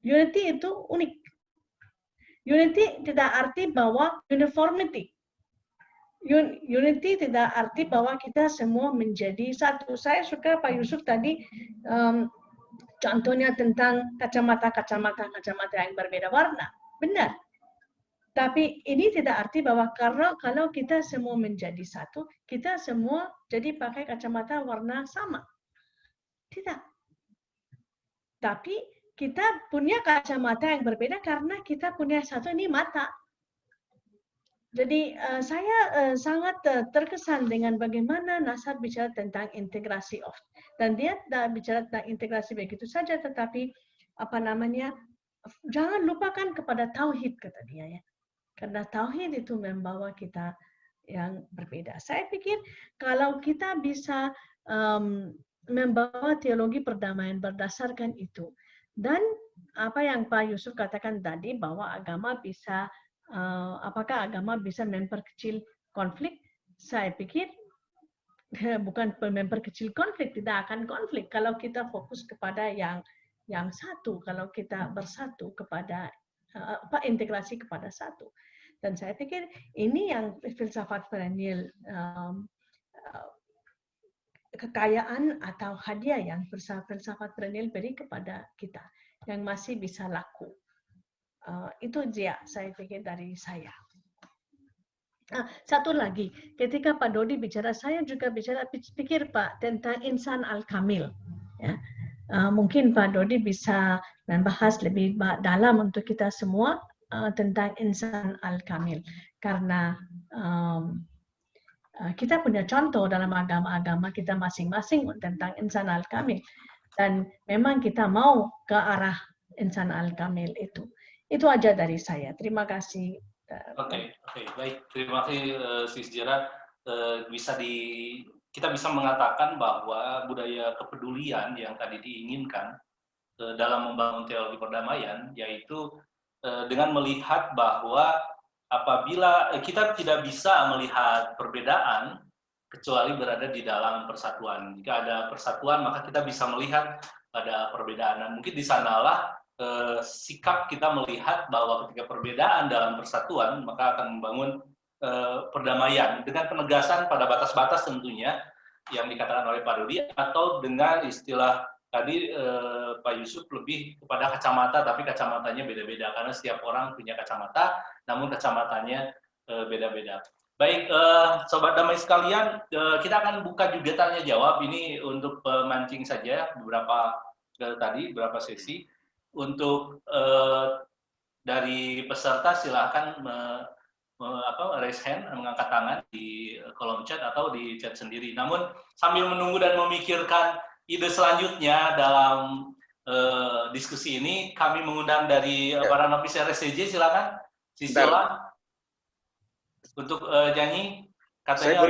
Unity itu unik. Unity tidak arti bahwa uniformity. Unity tidak arti bahwa kita semua menjadi satu. Saya suka Pak Yusuf tadi contohnya tentang kacamata yang berbeda warna. Benar. Tapi ini tidak arti bahwa kalau kita semua menjadi satu, kita semua jadi pakai kacamata warna sama. Tidak. Tapi kita punya kacamata yang berbeda karena kita punya satu, ini mata. Jadi saya sangat terkesan dengan bagaimana Nasar bicara tentang integrasi dan dia tidak bicara tentang integrasi begitu saja, tetapi jangan lupakan kepada tauhid, kata dia ya. Karena tauhid itu membawa kita yang berbeda. Saya pikir kalau kita bisa membawa teologi perdamaian berdasarkan itu, dan apa yang Pak Yusuf katakan tadi bahwa agama bisa apakah agama bisa memperkecil konflik? Saya pikir bukan memperkecil konflik, tidak akan konflik kalau kita fokus kepada yang satu, kalau kita bersatu kepada integrasi kepada satu. Dan saya pikir ini yang filsafat perennial, kekayaan atau hadiah yang filsafat perennial beri kepada kita yang masih bisa laku. Itu dia, saya pikir dari saya. Satu lagi, ketika Pak Dodi bicara, saya juga pikir Pak tentang insan al-kamil. Ya. Mungkin Pak Dodi bisa dan bahas lebih dalam untuk kita semua tentang insan al-kamil. Karena kita punya contoh dalam agama-agama kita masing-masing tentang insan al-kamil. Dan memang kita mau ke arah insan al-kamil itu. Itu aja dari saya. Terima kasih. Oke, baik. Terima kasih, Sis Jera. Kita bisa mengatakan bahwa budaya kepedulian yang tadi diinginkan dalam membangun teologi perdamaian, yaitu dengan melihat bahwa apabila kita tidak bisa melihat perbedaan kecuali berada di dalam persatuan. Jika ada persatuan, maka kita bisa melihat ada perbedaan. Dan mungkin di sanalah sikap kita melihat bahwa ketika perbedaan dalam persatuan, maka akan membangun perdamaian dengan penegasan pada batas-batas tentunya yang dikatakan oleh Pak Dodi, atau dengan istilah tadi Pak Yusuf lebih kepada kacamata, tapi kacamatanya beda-beda karena setiap orang punya kacamata, namun kacamatanya beda-beda. Baik, Sobat Damai sekalian, kita akan buka juga tanya jawab ini untuk pemancing saja beberapa sesi. Untuk dari peserta silakan raise hand, mengangkat tangan di kolom chat atau di chat sendiri. Namun sambil menunggu dan memikirkan ide selanjutnya dalam diskusi ini, kami mengundang dari para novis RSCJ, silakan Sisiola untuk nyanyi. Katanya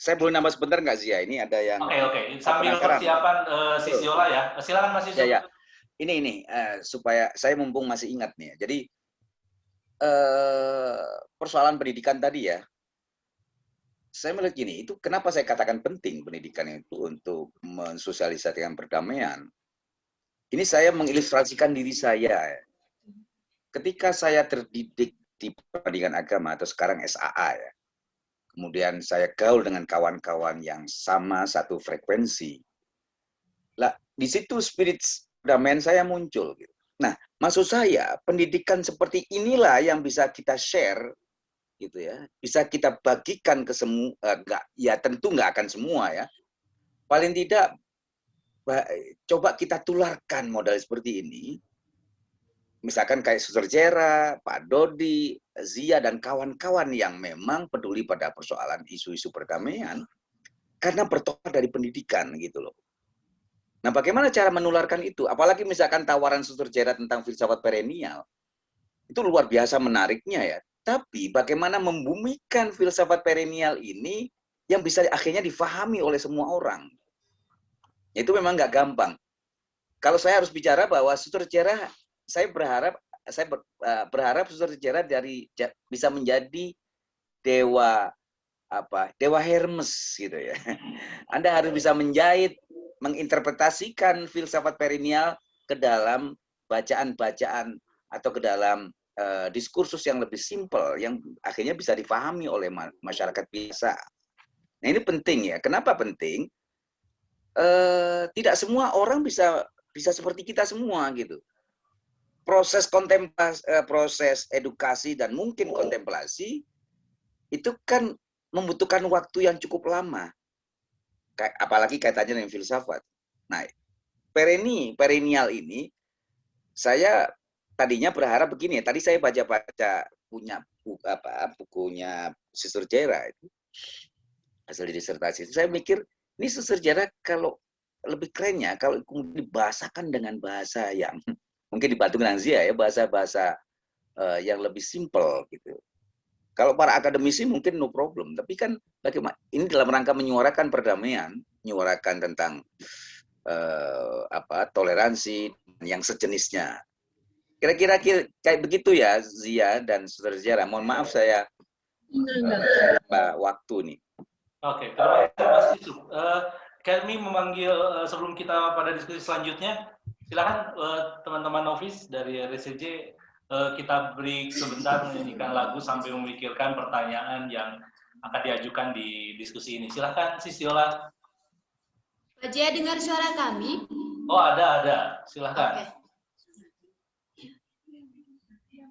saya boleh nambah sebentar nggak Zia? Ini ada yang Oke. Sambil persiapan Sisiola ya. Silakan Mas Yusuf. Ya. Ini supaya saya mumpung masih ingat nih. Jadi persoalan pendidikan tadi ya. Saya melihat gini, itu kenapa saya katakan penting pendidikan itu untuk mensosialisasikan perdamaian. Ini saya mengilustrasikan diri saya. Ketika saya terdidik di pendidikan agama atau sekarang SAA ya. Kemudian saya gaul dengan kawan-kawan yang sama satu frekuensi. Lah, di situ spirit perdamaian saya muncul gitu. Nah, maksud saya pendidikan seperti inilah yang bisa kita share gitu ya. Bisa kita bagikan ke semua, ya tentu nggak akan semua ya. Paling tidak coba kita tularkan modal seperti ini. Misalkan kayak Suster Jera, Pak Dodi, Zia dan kawan-kawan yang memang peduli pada persoalan isu-isu perdamaian karena bertolak dari pendidikan gitu loh. Nah, bagaimana cara menularkan itu? Apalagi misalkan tawaran Suster Jera tentang filsafat perennial. Itu luar biasa menariknya ya. Tapi bagaimana membumikan filsafat perennial ini yang bisa akhirnya difahami oleh semua orang. Itu memang nggak gampang. Kalau saya harus bicara bahwa Suster Jera, saya berharap Suster Jera bisa menjadi dewa Hermes gitu ya. Anda harus bisa menjahit, menginterpretasikan filsafat perennial ke dalam bacaan-bacaan atau ke dalam diskursus yang lebih simpel yang akhirnya bisa difahami oleh masyarakat biasa. Nah, ini penting ya. Kenapa penting? Tidak semua orang bisa seperti kita semua gitu. Proses kontemplasi, proses edukasi dan mungkin kontemplasi itu kan membutuhkan waktu yang cukup lama. Apalagi kaitannya dengan filsafat. Nah, perennial ini saya tadinya berharap begini ya. Tadi saya baca-baca bukunya Suster Jera itu hasil disertasi. Saya mikir ini Suster Jera kalau lebih kerennya kalau dibahasakan dengan bahasa yang mungkin dibantu dengan Zia ya, bahasa-bahasa yang lebih simpel gitu. Kalau para akademisi mungkin no problem, tapi kan bagaimana ini dalam rangka menyuarakan perdamaian, menyuarakan tentang toleransi yang sejenisnya. Kira-kira kayak begitu ya Zia dan Saudara Zia. Mohon maaf saya waktu nih. Oke, terima kasih Mas Yusuf. Kami memanggil sebelum kita pada diskusi selanjutnya, silakan teman-teman novis dari RSCJ. Kita break sebentar menyanyikan lagu sambil memikirkan pertanyaan yang akan diajukan di diskusi ini. Silahkan, Sisiola. Pak Jaya dengar suara kami? Oh, ada. Silahkan. Oke.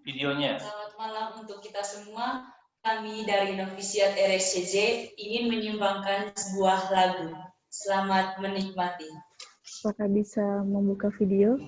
Videonya. Selamat malam untuk kita semua. Kami dari Novisiat RSCJ ingin menyumbangkan sebuah lagu. Selamat menikmati. Apakah bisa membuka video?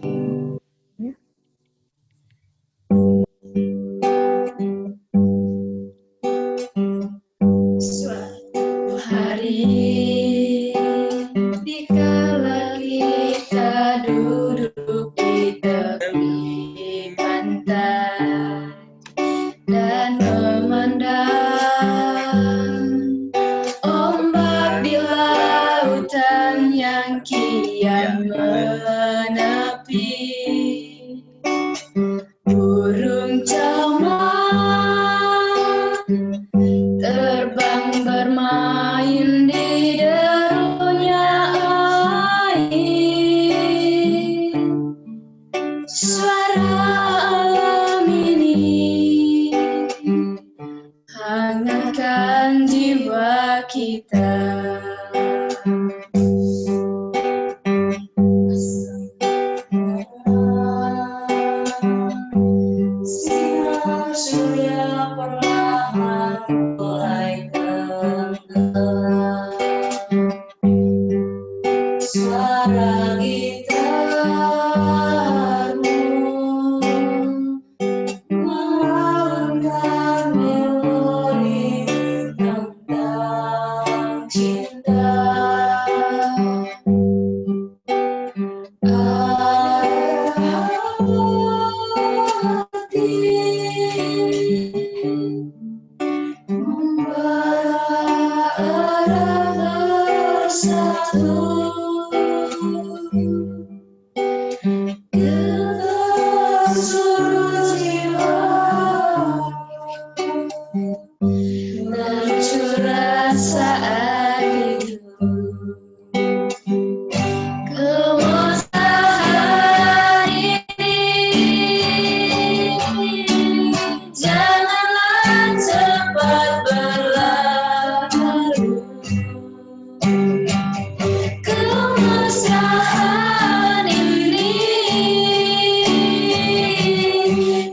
suara alam ini hangatkan jiwa kita. Sinar surya perlahan mulai tenggelam. Suara gitarmu melautkan melodi tentang cinta. Tercurah saat itu kemesraan ini, janganlah cepat berlalu. Kemesraan ini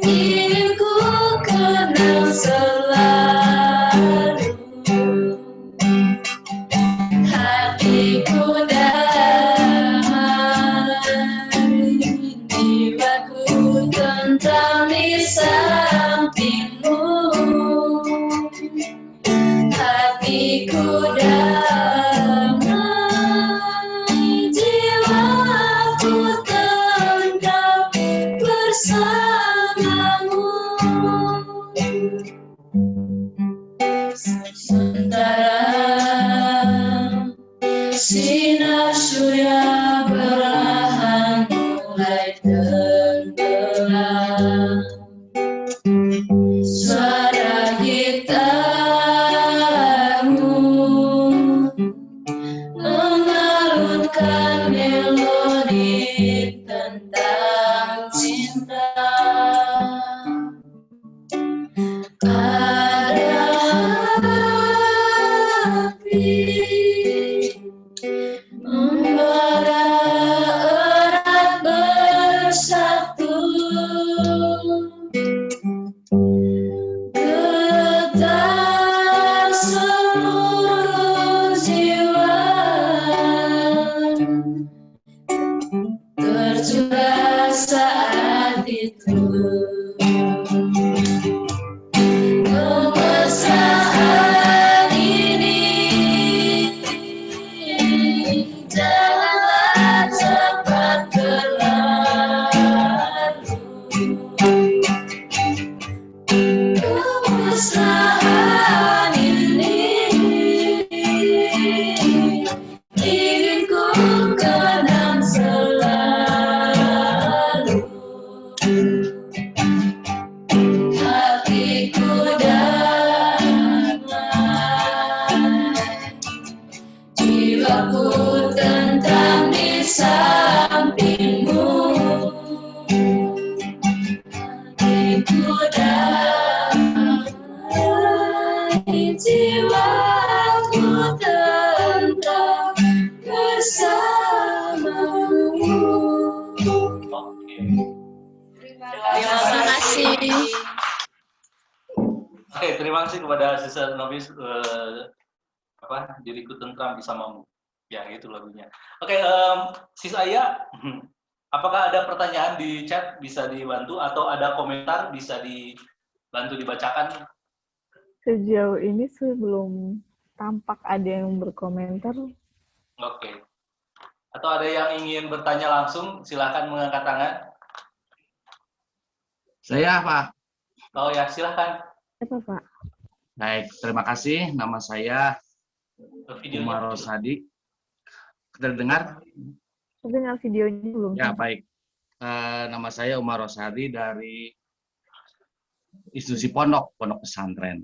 ingin ku kenang selalu. Hatiku damai, jiwaku tentram di sampingmu. Hatiku damai, jiwaku tentram bersamamu. Sementara sinar surya perlahan mulai tenggelam. Suara gitarmu mengalunkan melodi tentang cinta. Ada api membara erat bersatu, getar seluruh jiwa, tercurah saat itu. Kemesraan ini janganlah cepat berlalu. Kemesraan ini ingin ku kenang selalu. Hatiku damai, jiwaku tentram di sampingmu. Hatiku damai, jiwaku tentram bersamamu. Terima kasih. Oke, terima kasih kepada Sister Nobis, diriku tentram bersamamu. Ya, itu lagunya. Oke, Sis Aya, apakah ada pertanyaan di chat bisa dibantu atau ada komentar bisa dibantu dibacakan? Sejauh ini sebelum tampak ada yang berkomentar. Oke. Atau ada yang ingin bertanya langsung, silakan mengangkat tangan. Saya, Pak. Oh ya, silakan. Apa, Pak? Baik, terima kasih. Nama saya Umar Rosadi. Terdengar? Terdengar videonya belum? Ya, baik. Nama saya Umar Rosadi dari institusi pondok pesantren.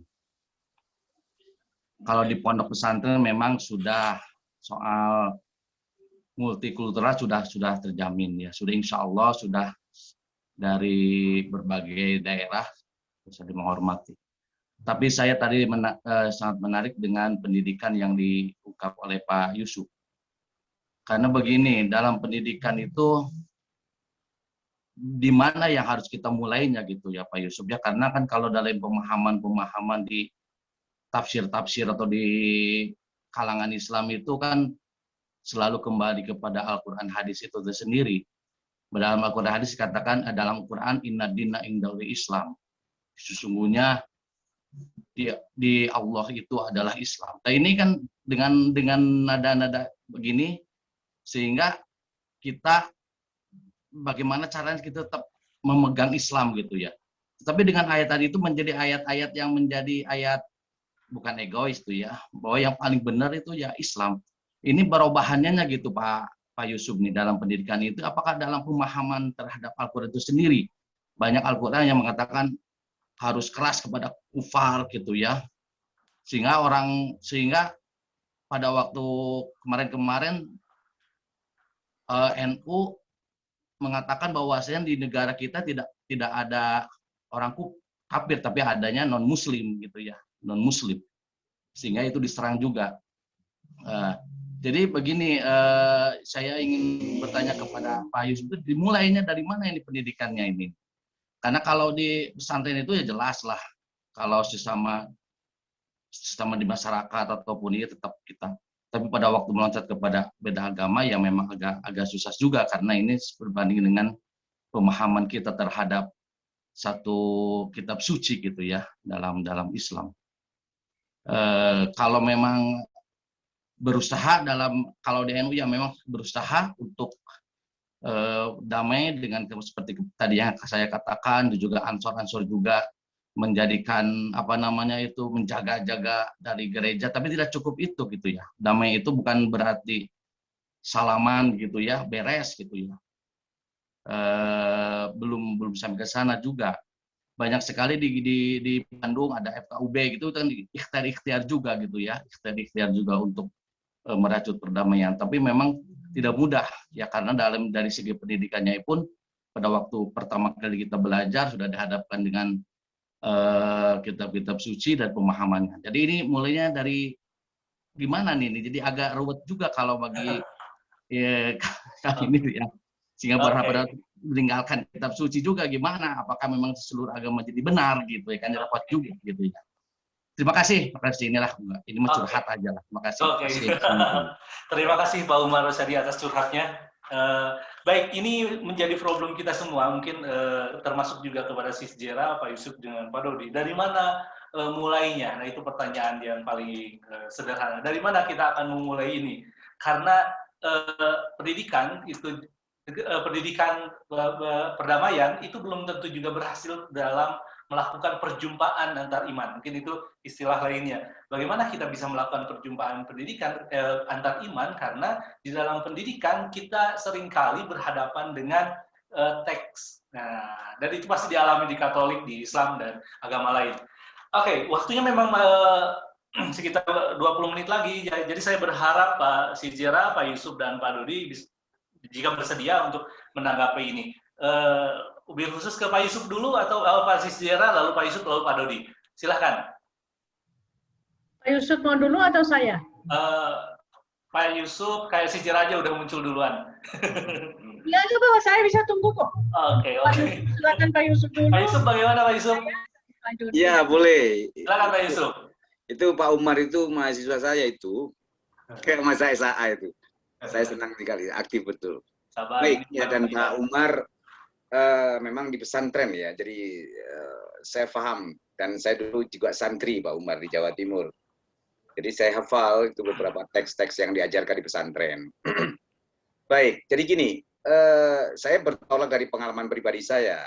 Kalau di pondok pesantren memang sudah soal multikultural sudah terjamin ya. Sudah insya Allah sudah dari berbagai daerah, bisa menghormati. Tapi saya tadi sangat menarik dengan pendidikan yang diungkap oleh Pak Yusuf. Karena begini, dalam pendidikan itu di mana yang harus kita mulainya gitu ya Pak Yusuf ya. Karena kan kalau dalam pemahaman di tafsir-tafsir atau di kalangan Islam itu kan selalu kembali kepada Al-Quran hadis itu sendiri. Dalam Al-Quran hadis dikatakan dalam Al-Quran inna dina indal Islam. Sesungguhnya di Allah itu adalah Islam. Nah ini kan dengan nada-nada begini sehingga kita bagaimana caranya kita tetap memegang Islam gitu ya. Tapi dengan ayat tadi itu menjadi ayat-ayat yang menjadi ayat bukan egois tuh ya, bahwa yang paling benar itu ya Islam. Ini perubahannya gitu Pak Yusuf nih dalam pendidikan itu, apakah dalam pemahaman terhadap Al-Quran itu sendiri? Banyak Al-Quran yang mengatakan harus keras kepada kufar gitu ya, sehingga pada waktu kemarin NU mengatakan bahwasanya di negara kita tidak ada orang kafir, tapi adanya non Muslim gitu ya, non Muslim, sehingga itu diserang juga. Jadi begini, saya ingin bertanya kepada Pak Yusuf, dimulainya dari mana ini pendidikannya ini? Karena kalau di pesantren itu ya jelas lah, kalau sesama di masyarakat ataupun ini tetap kita. Tapi pada waktu meloncat kepada beda agama ya memang agak susah juga karena ini berbanding dengan pemahaman kita terhadap satu kitab suci gitu ya dalam Islam. Kalau memang berusaha kalau di NU ya memang berusaha untuk damai dengan seperti tadi yang saya katakan, juga ansor-ansor juga menjadikan menjaga-jaga dari gereja, tapi tidak cukup itu gitu ya. Damai itu bukan berarti salaman gitu ya, beres gitu ya. Belum sampai ke sana juga. Banyak sekali di Bandung ada FKUB gitu kan ikhtiar juga gitu ya, ikhtiar juga untuk merajut perdamaian. Tapi memang tidak mudah ya karena dari segi pendidikannya pun pada waktu pertama kali kita belajar sudah dihadapkan dengan kitab-kitab suci dan pemahamannya. Jadi ini mulainya dari gimana nih? Jadi agak ruwet juga kalau bagi kali ini ya. Sehingga pada meninggalkan kitab suci juga gimana? Apakah memang seluruh agama jadi benar gitu ya kan repot juga gitu ya. Terima kasih. Inilah ini mah curhat aja lah. Terima kasih. Terima kasih Pak Umar Rosyadi atas curhatnya. Baik, ini menjadi problem kita semua, mungkin termasuk juga kepada Sisjera, Pak Yusuf dengan Pak Dodi. Dari mana mulainya? Nah itu pertanyaan yang paling sederhana. Dari mana kita akan memulai ini? Karena pendidikan perdamaian itu belum tentu juga berhasil dalam melakukan perjumpaan antar iman. Mungkin itu istilah lainnya. Bagaimana kita bisa melakukan perjumpaan pendidikan antar iman? Karena di dalam pendidikan kita seringkali berhadapan dengan teks. Nah, dan itu pasti dialami di Katolik, di Islam, dan agama lain. Oke, waktunya memang sekitar 20 menit lagi. Jadi saya berharap Pak Sijera, Pak Yusuf, dan Pak Dodi jika bersedia untuk menanggapi ini. Lebih khusus ke Pak Yusuf dulu atau Pak Sisjera, lalu Pak Yusuf, lalu Pak Dodi. Silahkan. Pak Yusuf mau dulu atau saya? Pak Yusuf, kayak Sisjera aja udah muncul duluan. Ya, coba saya bisa tunggu kok. Oke. Silakan Pak Yusuf dulu. Pak Yusuf, bagaimana Pak Yusuf? Ya, boleh. Silakan Pak Yusuf. Itu Pak Umar itu mahasiswa saya itu, kayak masa SAA itu. Saya senang sekali, aktif betul. Sabar. Baik, ya, dan Pak Umar memang di pesantren ya, jadi saya paham dan saya dulu juga santri Pak Umar di Jawa Timur. Jadi saya hafal itu beberapa teks-teks yang diajarkan di pesantren. Baik, jadi gini, saya bertolak dari pengalaman pribadi saya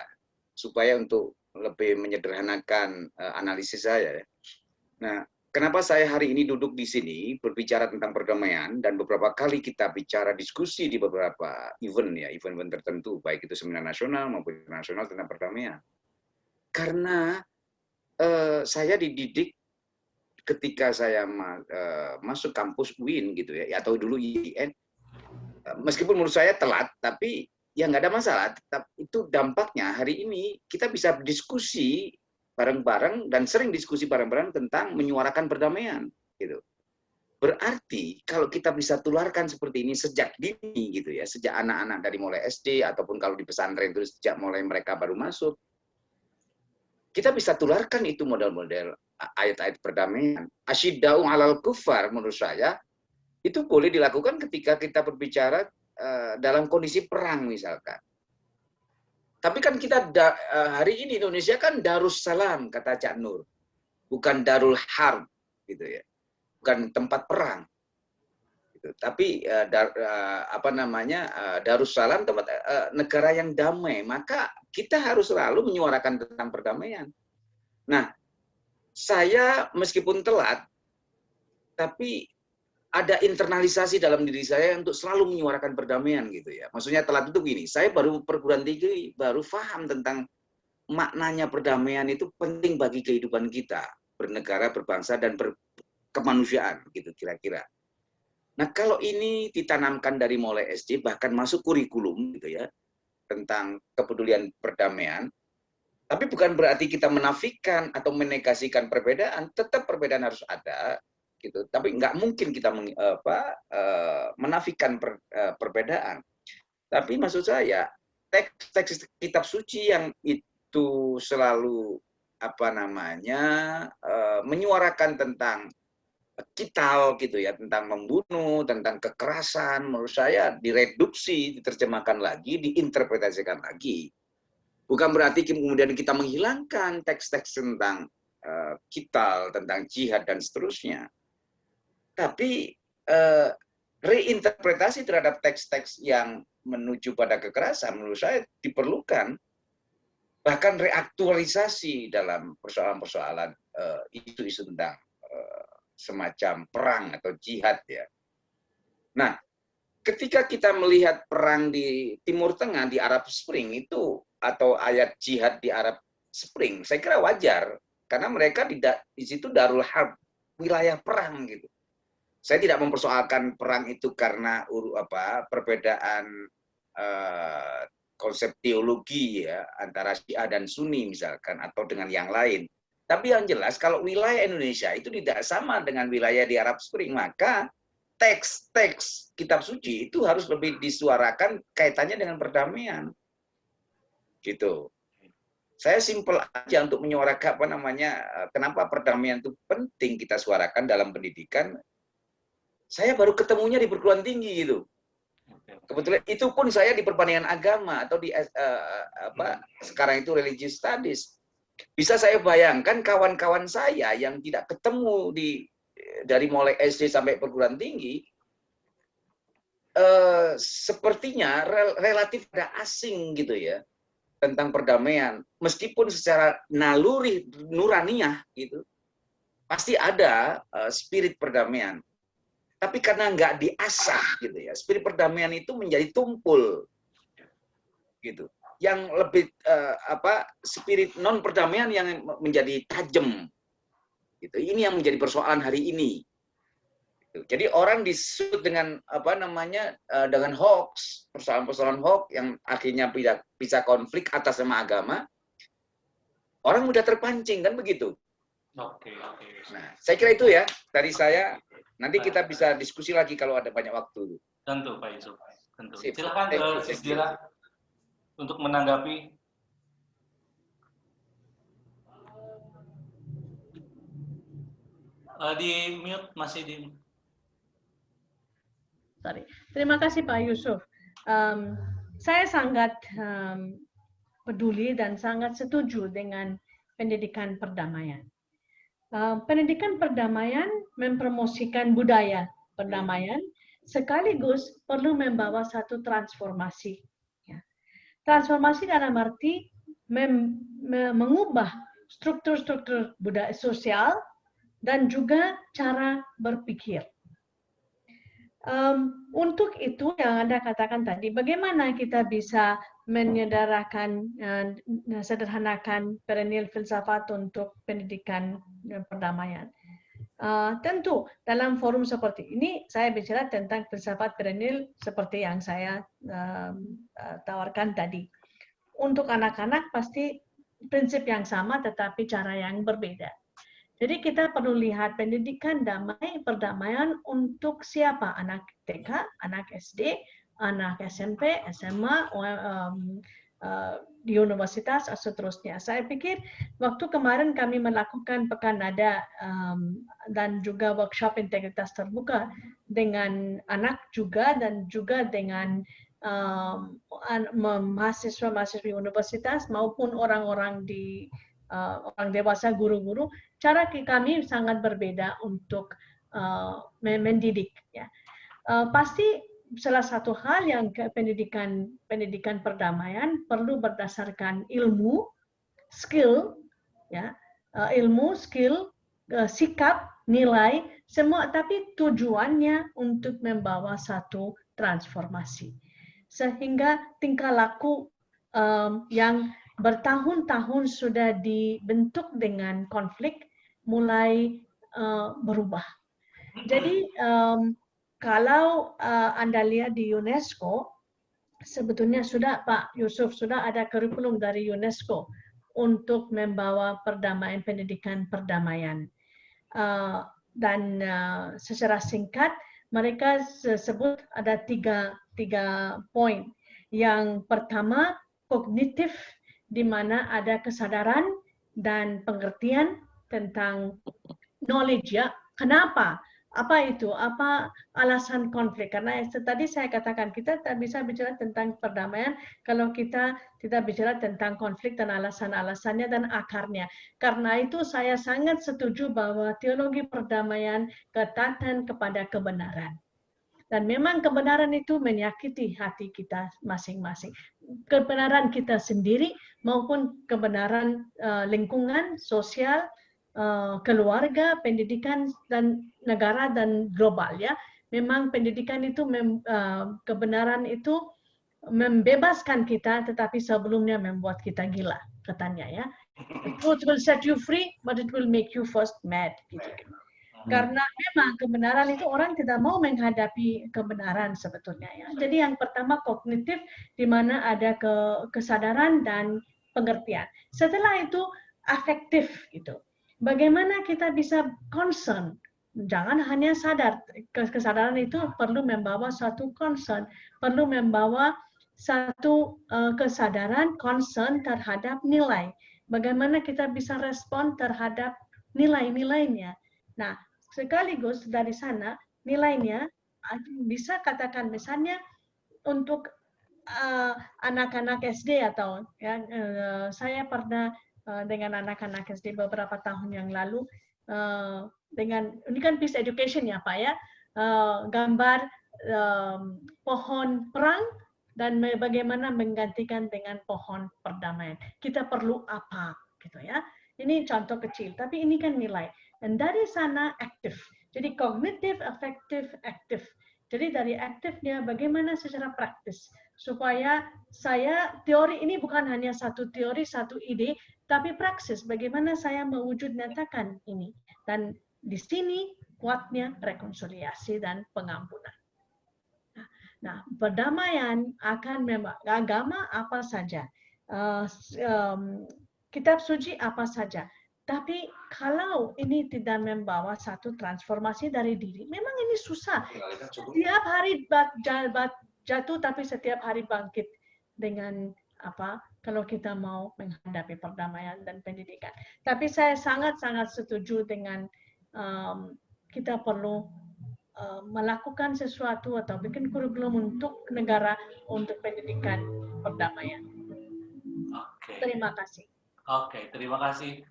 supaya untuk lebih menyederhanakan analisis saya. Nah, kenapa saya hari ini duduk di sini berbicara tentang perdamaian dan beberapa kali kita bicara diskusi di beberapa event tertentu, baik itu seminar nasional maupun internasional tentang perdamaian. Karena saya dididik ketika saya masuk kampus UIN gitu ya, atau dulu IIN. Meskipun menurut saya telat, tapi ya nggak ada masalah. Tetap itu dampaknya hari ini kita bisa diskusi bareng-bareng dan sering diskusi bareng-bareng tentang menyuarakan perdamaian, gitu. Berarti kalau kita bisa tularkan seperti ini sejak dini gitu ya, sejak anak-anak dari mulai SD ataupun kalau di pesantren itu sejak mulai mereka baru masuk, kita bisa tularkan itu model-model ayat-ayat perdamaian. Asyiddau 'alal kufar menurut saya itu boleh dilakukan ketika kita berbicara dalam kondisi perang misalkan. Tapi kan kita hari ini Indonesia kan Darussalam kata Cak Nur, bukan Darul Harb gitu ya. Bukan tempat perang, gitu. Tapi Darussalam tempat negara yang damai. Maka kita harus selalu menyuarakan tentang perdamaian. Nah, saya meskipun telat, tapi ada internalisasi dalam diri saya untuk selalu menyuarakan perdamaian gitu ya. Maksudnya telat itu gini, saya baru perguruan tinggi baru paham tentang maknanya perdamaian itu penting bagi kehidupan kita bernegara, berbangsa dan kemanusiaan gitu kira-kira. Nah, kalau ini ditanamkan dari mulai SD bahkan masuk kurikulum gitu ya tentang kepedulian perdamaian, tapi bukan berarti kita menafikan atau menegasikan perbedaan, tetap perbedaan harus ada gitu. Tapi nggak mungkin kita menafikan perbedaan. Tapi maksud saya teks kitab suci yang itu selalu menyuarakan tentang kital gitu ya, tentang membunuh, tentang kekerasan, menurut saya direduksi, diterjemahkan lagi, diinterpretasikan lagi. Bukan berarti kemudian kita menghilangkan teks-teks tentang kital, tentang jihad dan seterusnya. Tapi reinterpretasi terhadap teks-teks yang menuju pada kekerasan menurut saya diperlukan. Bahkan reaktualisasi dalam persoalan-persoalan isu-isu tentang semacam perang atau jihad ya. Nah, ketika kita melihat perang di Timur Tengah di Arab Spring itu atau ayat jihad di Arab Spring, saya kira wajar karena mereka di situ Darul Harb, wilayah perang gitu. Saya tidak mempersoalkan perang itu karena perbedaan konsep teologi ya antara Syiah dan Sunni misalkan atau dengan yang lain. Tapi yang jelas kalau wilayah Indonesia itu tidak sama dengan wilayah di Arab Spring, maka teks-teks kitab suci itu harus lebih disuarakan kaitannya dengan perdamaian. Gitu. Saya simpel aja untuk menyuarakan kenapa perdamaian itu penting kita suarakan dalam pendidikan. Saya baru ketemunya di perguruan tinggi gitu. Kebetulan itu pun saya di perbandingan agama atau di sekarang itu religious studies. Bisa saya bayangkan kawan-kawan saya yang tidak ketemu dari mulai SD sampai perguruan tinggi, sepertinya relatif ada asing gitu ya tentang perdamaian. Meskipun secara naluri nuraniah gitu, pasti ada spirit perdamaian. Tapi karena nggak diasah gitu ya, spirit perdamaian itu menjadi tumpul gitu. Yang lebih spirit non perdamaian yang menjadi tajam gitu. Ini yang menjadi persoalan hari ini gitu. Jadi orang disebut dengan dengan hoax, persoalan hoax yang akhirnya bisa konflik atas nama agama, orang mudah terpancing kan begitu. Oke. Nah, saya kira itu ya dari saya. Nanti kita bisa diskusi lagi kalau ada banyak waktu. Tentu Pak Yusuf. Tentu. Silakan Sis Dira untuk menanggapi. Di mute, masih di. Sorry. Terima kasih Pak Yusuf. Saya sangat peduli dan sangat setuju dengan pendidikan perdamaian. Pendidikan perdamaian mempromosikan budaya perdamaian sekaligus perlu membawa satu transformasi. Transformasi dalam arti mengubah struktur-struktur budaya sosial dan juga cara berpikir. Untuk itu yang Anda katakan tadi, bagaimana kita bisa sederhanakan perennial filsafat untuk pendidikan perdamaian. Tentu dalam forum seperti ini saya bicara tentang filsafat perennial seperti yang saya tawarkan tadi. Untuk anak-anak pasti prinsip yang sama tetapi cara yang berbeda. Jadi kita perlu lihat pendidikan damai, perdamaian untuk siapa? Anak TK, anak SD, anak SMP, SMA, di universitas, atau seterusnya. Saya pikir waktu kemarin kami melakukan Pekan Nada dan juga workshop integritas terbuka dengan anak juga dan juga dengan mahasiswa-mahasiswi universitas maupun orang-orang di orang dewasa, guru-guru, cara kami sangat berbeda untuk mendidik. Ya. Pasti salah satu hal yang pendidikan perdamaian perlu berdasarkan ilmu, skill, ya, ilmu, skill, sikap, nilai, semua, tapi tujuannya untuk membawa satu transformasi. Sehingga tingkah laku yang bertahun-tahun sudah dibentuk dengan konflik mulai berubah. Jadi kalau Anda lihat di UNESCO, sebetulnya sudah Pak Yusuf, sudah ada kurikulum dari UNESCO untuk membawa perdamaian, pendidikan perdamaian. Dan secara singkat, mereka sebut ada tiga poin. Yang pertama, kognitif, di mana ada kesadaran dan pengertian tentang knowledge, ya. Kenapa? Apa itu? Apa alasan konflik? Karena tadi saya katakan kita tak bisa bicara tentang perdamaian kalau kita tidak bicara tentang konflik dan alasan-alasannya dan akarnya. Karena itu saya sangat setuju bahwa teologi perdamaian ketatan kepada kebenaran. Dan memang kebenaran itu menyakiti hati kita masing-masing. Kebenaran kita sendiri maupun kebenaran lingkungan, sosial, keluarga, pendidikan, dan negara dan global, ya. Memang pendidikan itu kebenaran itu membebaskan kita, tetapi sebelumnya membuat kita gila, katanya, ya. The truth will set you free, but it will make you first mad. Gitu. Karena memang kebenaran itu orang tidak mau menghadapi kebenaran sebetulnya, ya. Jadi yang pertama kognitif, di mana ada kesadaran dan pengertian. Setelah itu afektif, gitu. Bagaimana kita bisa concern? Jangan hanya sadar. Kesadaran itu perlu membawa suatu concern, perlu membawa satu kesadaran, concern terhadap nilai. Bagaimana kita bisa respon terhadap nilai-nilainya. Nah, sekaligus dari sana nilainya bisa katakan misalnya untuk anak-anak SD atau ya, saya pernah dengan anak-anak SD beberapa tahun yang lalu dengan ini kan peace education ya Pak, ya, gambar pohon perang dan bagaimana menggantikan dengan pohon perdamaian. Kita perlu apa gitu ya. Ini contoh kecil, tapi ini kan nilai. Dan dari sana aktif. Jadi kognitif, afektif, aktif. Jadi dari aktifnya bagaimana secara praktis supaya saya teori ini bukan hanya satu teori, satu ide, tapi praksis bagaimana saya mewujud nyatakan ini. Dan di sini kuatnya rekonsiliasi dan pengampunan. Nah, perdamaian akan memang agama apa saja, kitab suci apa saja. Tapi kalau ini tidak membawa satu transformasi dari diri, memang ini susah. Setiap hari jatuh, tapi setiap hari bangkit dengan apa? Kalau kita mau menghadapi perdamaian dan pendidikan. Tapi saya sangat-sangat setuju dengan kita perlu melakukan sesuatu atau bikin kurikulum untuk negara untuk pendidikan perdamaian. Oke. Terima kasih. Oke, terima kasih.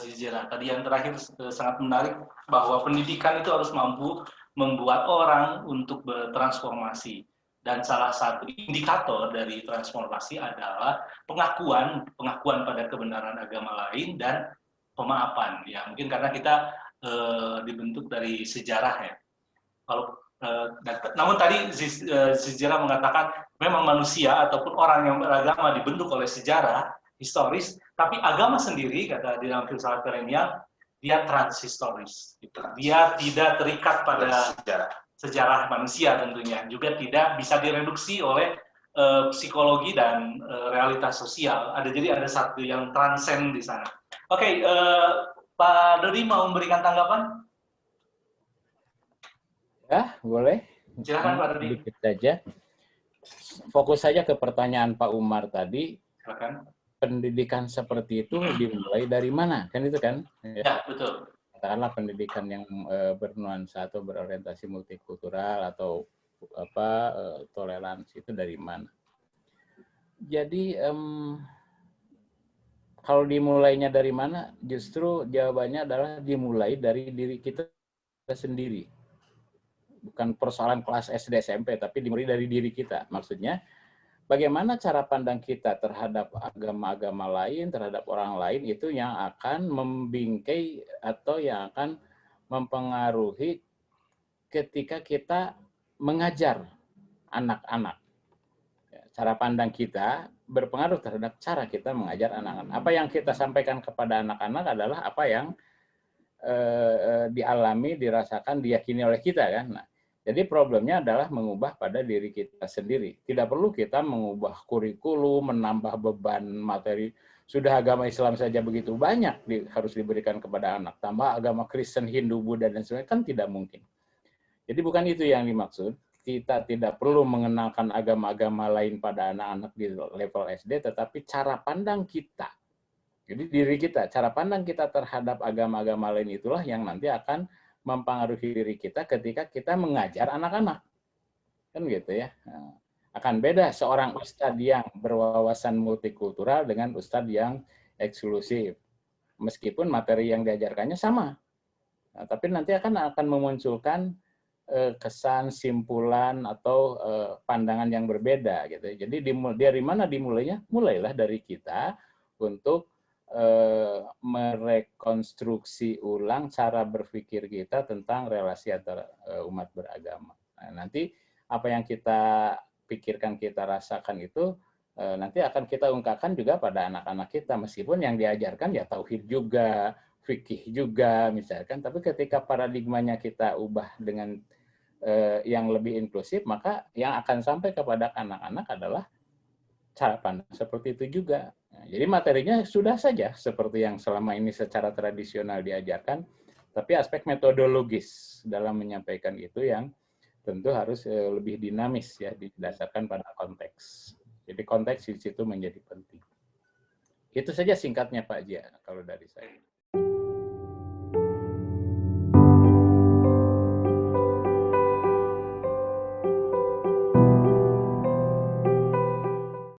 Zizira, tadi yang terakhir sangat menarik bahwa pendidikan itu harus mampu membuat orang untuk bertransformasi, dan salah satu indikator dari transformasi adalah pengakuan pada kebenaran agama lain dan pemaafan. Ya, mungkin karena kita dibentuk dari sejarah, ya. Kalau namun tadi Zizira mengatakan memang manusia ataupun orang yang beragama dibentuk oleh sejarah historis, tapi agama sendiri, kata di dalam filsafat perennial, dia transhistoris. Gitu. Dia tidak terikat pada sejarah manusia tentunya. Juga tidak bisa direduksi oleh psikologi dan realitas sosial. Jadi ada satu yang transend di sana. Oke, Pak Dodi mau memberikan tanggapan? Ya, boleh. Silakan Pak Dodi. Sedikit saja. Fokus saja ke pertanyaan Pak Umar tadi. Silakan. Pendidikan seperti itu dimulai dari mana? Kan itu kan? Ya, betul. Katakanlah pendidikan yang bernuansa atau berorientasi multikultural atau toleransi itu dari mana? Jadi kalau dimulainya dari mana? Justru jawabannya adalah dimulai dari diri kita sendiri. Bukan persoalan kelas SD SMP, tapi dimulai dari diri kita. Maksudnya, bagaimana cara pandang kita terhadap agama-agama lain, terhadap orang lain, itu yang akan membingkai atau yang akan mempengaruhi ketika kita mengajar anak-anak. Cara pandang kita berpengaruh terhadap cara kita mengajar anak-anak. Apa yang kita sampaikan kepada anak-anak adalah apa yang dialami, dirasakan, diyakini oleh kita kan. Nah, jadi problemnya adalah mengubah pada diri kita sendiri. Tidak perlu kita mengubah kurikulum, menambah beban materi. Sudah agama Islam saja begitu banyak harus diberikan kepada anak. Tambah agama Kristen, Hindu, Buddha, dan sebagainya, kan tidak mungkin. Jadi bukan itu yang dimaksud. Kita tidak perlu mengenalkan agama-agama lain pada anak-anak di level SD, tetapi cara pandang kita. Jadi diri kita, cara pandang kita terhadap agama-agama lain itulah yang nanti akan mempengaruhi diri kita ketika kita mengajar anak-anak. Kan gitu ya. Nah, akan beda seorang ustadz yang berwawasan multikultural dengan ustadz yang eksklusif. Meskipun materi yang diajarkannya sama. Nah, tapi nanti akan memunculkan kesan, simpulan, atau pandangan yang berbeda. Gitu. Jadi dari mana dimulainya? Mulailah dari kita untuk merekonstruksi ulang cara berpikir kita tentang relasi antara umat beragama. Nah, nanti apa yang kita pikirkan, kita rasakan itu nanti akan kita ungkapkan juga pada anak-anak kita, meskipun yang diajarkan ya tauhid juga, fikih juga misalkan, tapi ketika paradigmanya kita ubah dengan yang lebih inklusif, maka yang akan sampai kepada anak-anak adalah cara pandang seperti itu juga. Nah, jadi materinya sudah saja seperti yang selama ini secara tradisional diajarkan, tapi aspek metodologis dalam menyampaikan itu yang tentu harus lebih dinamis ya, didasarkan pada konteks. Jadi konteks di situ menjadi penting. Itu saja singkatnya Pak Jia kalau dari saya.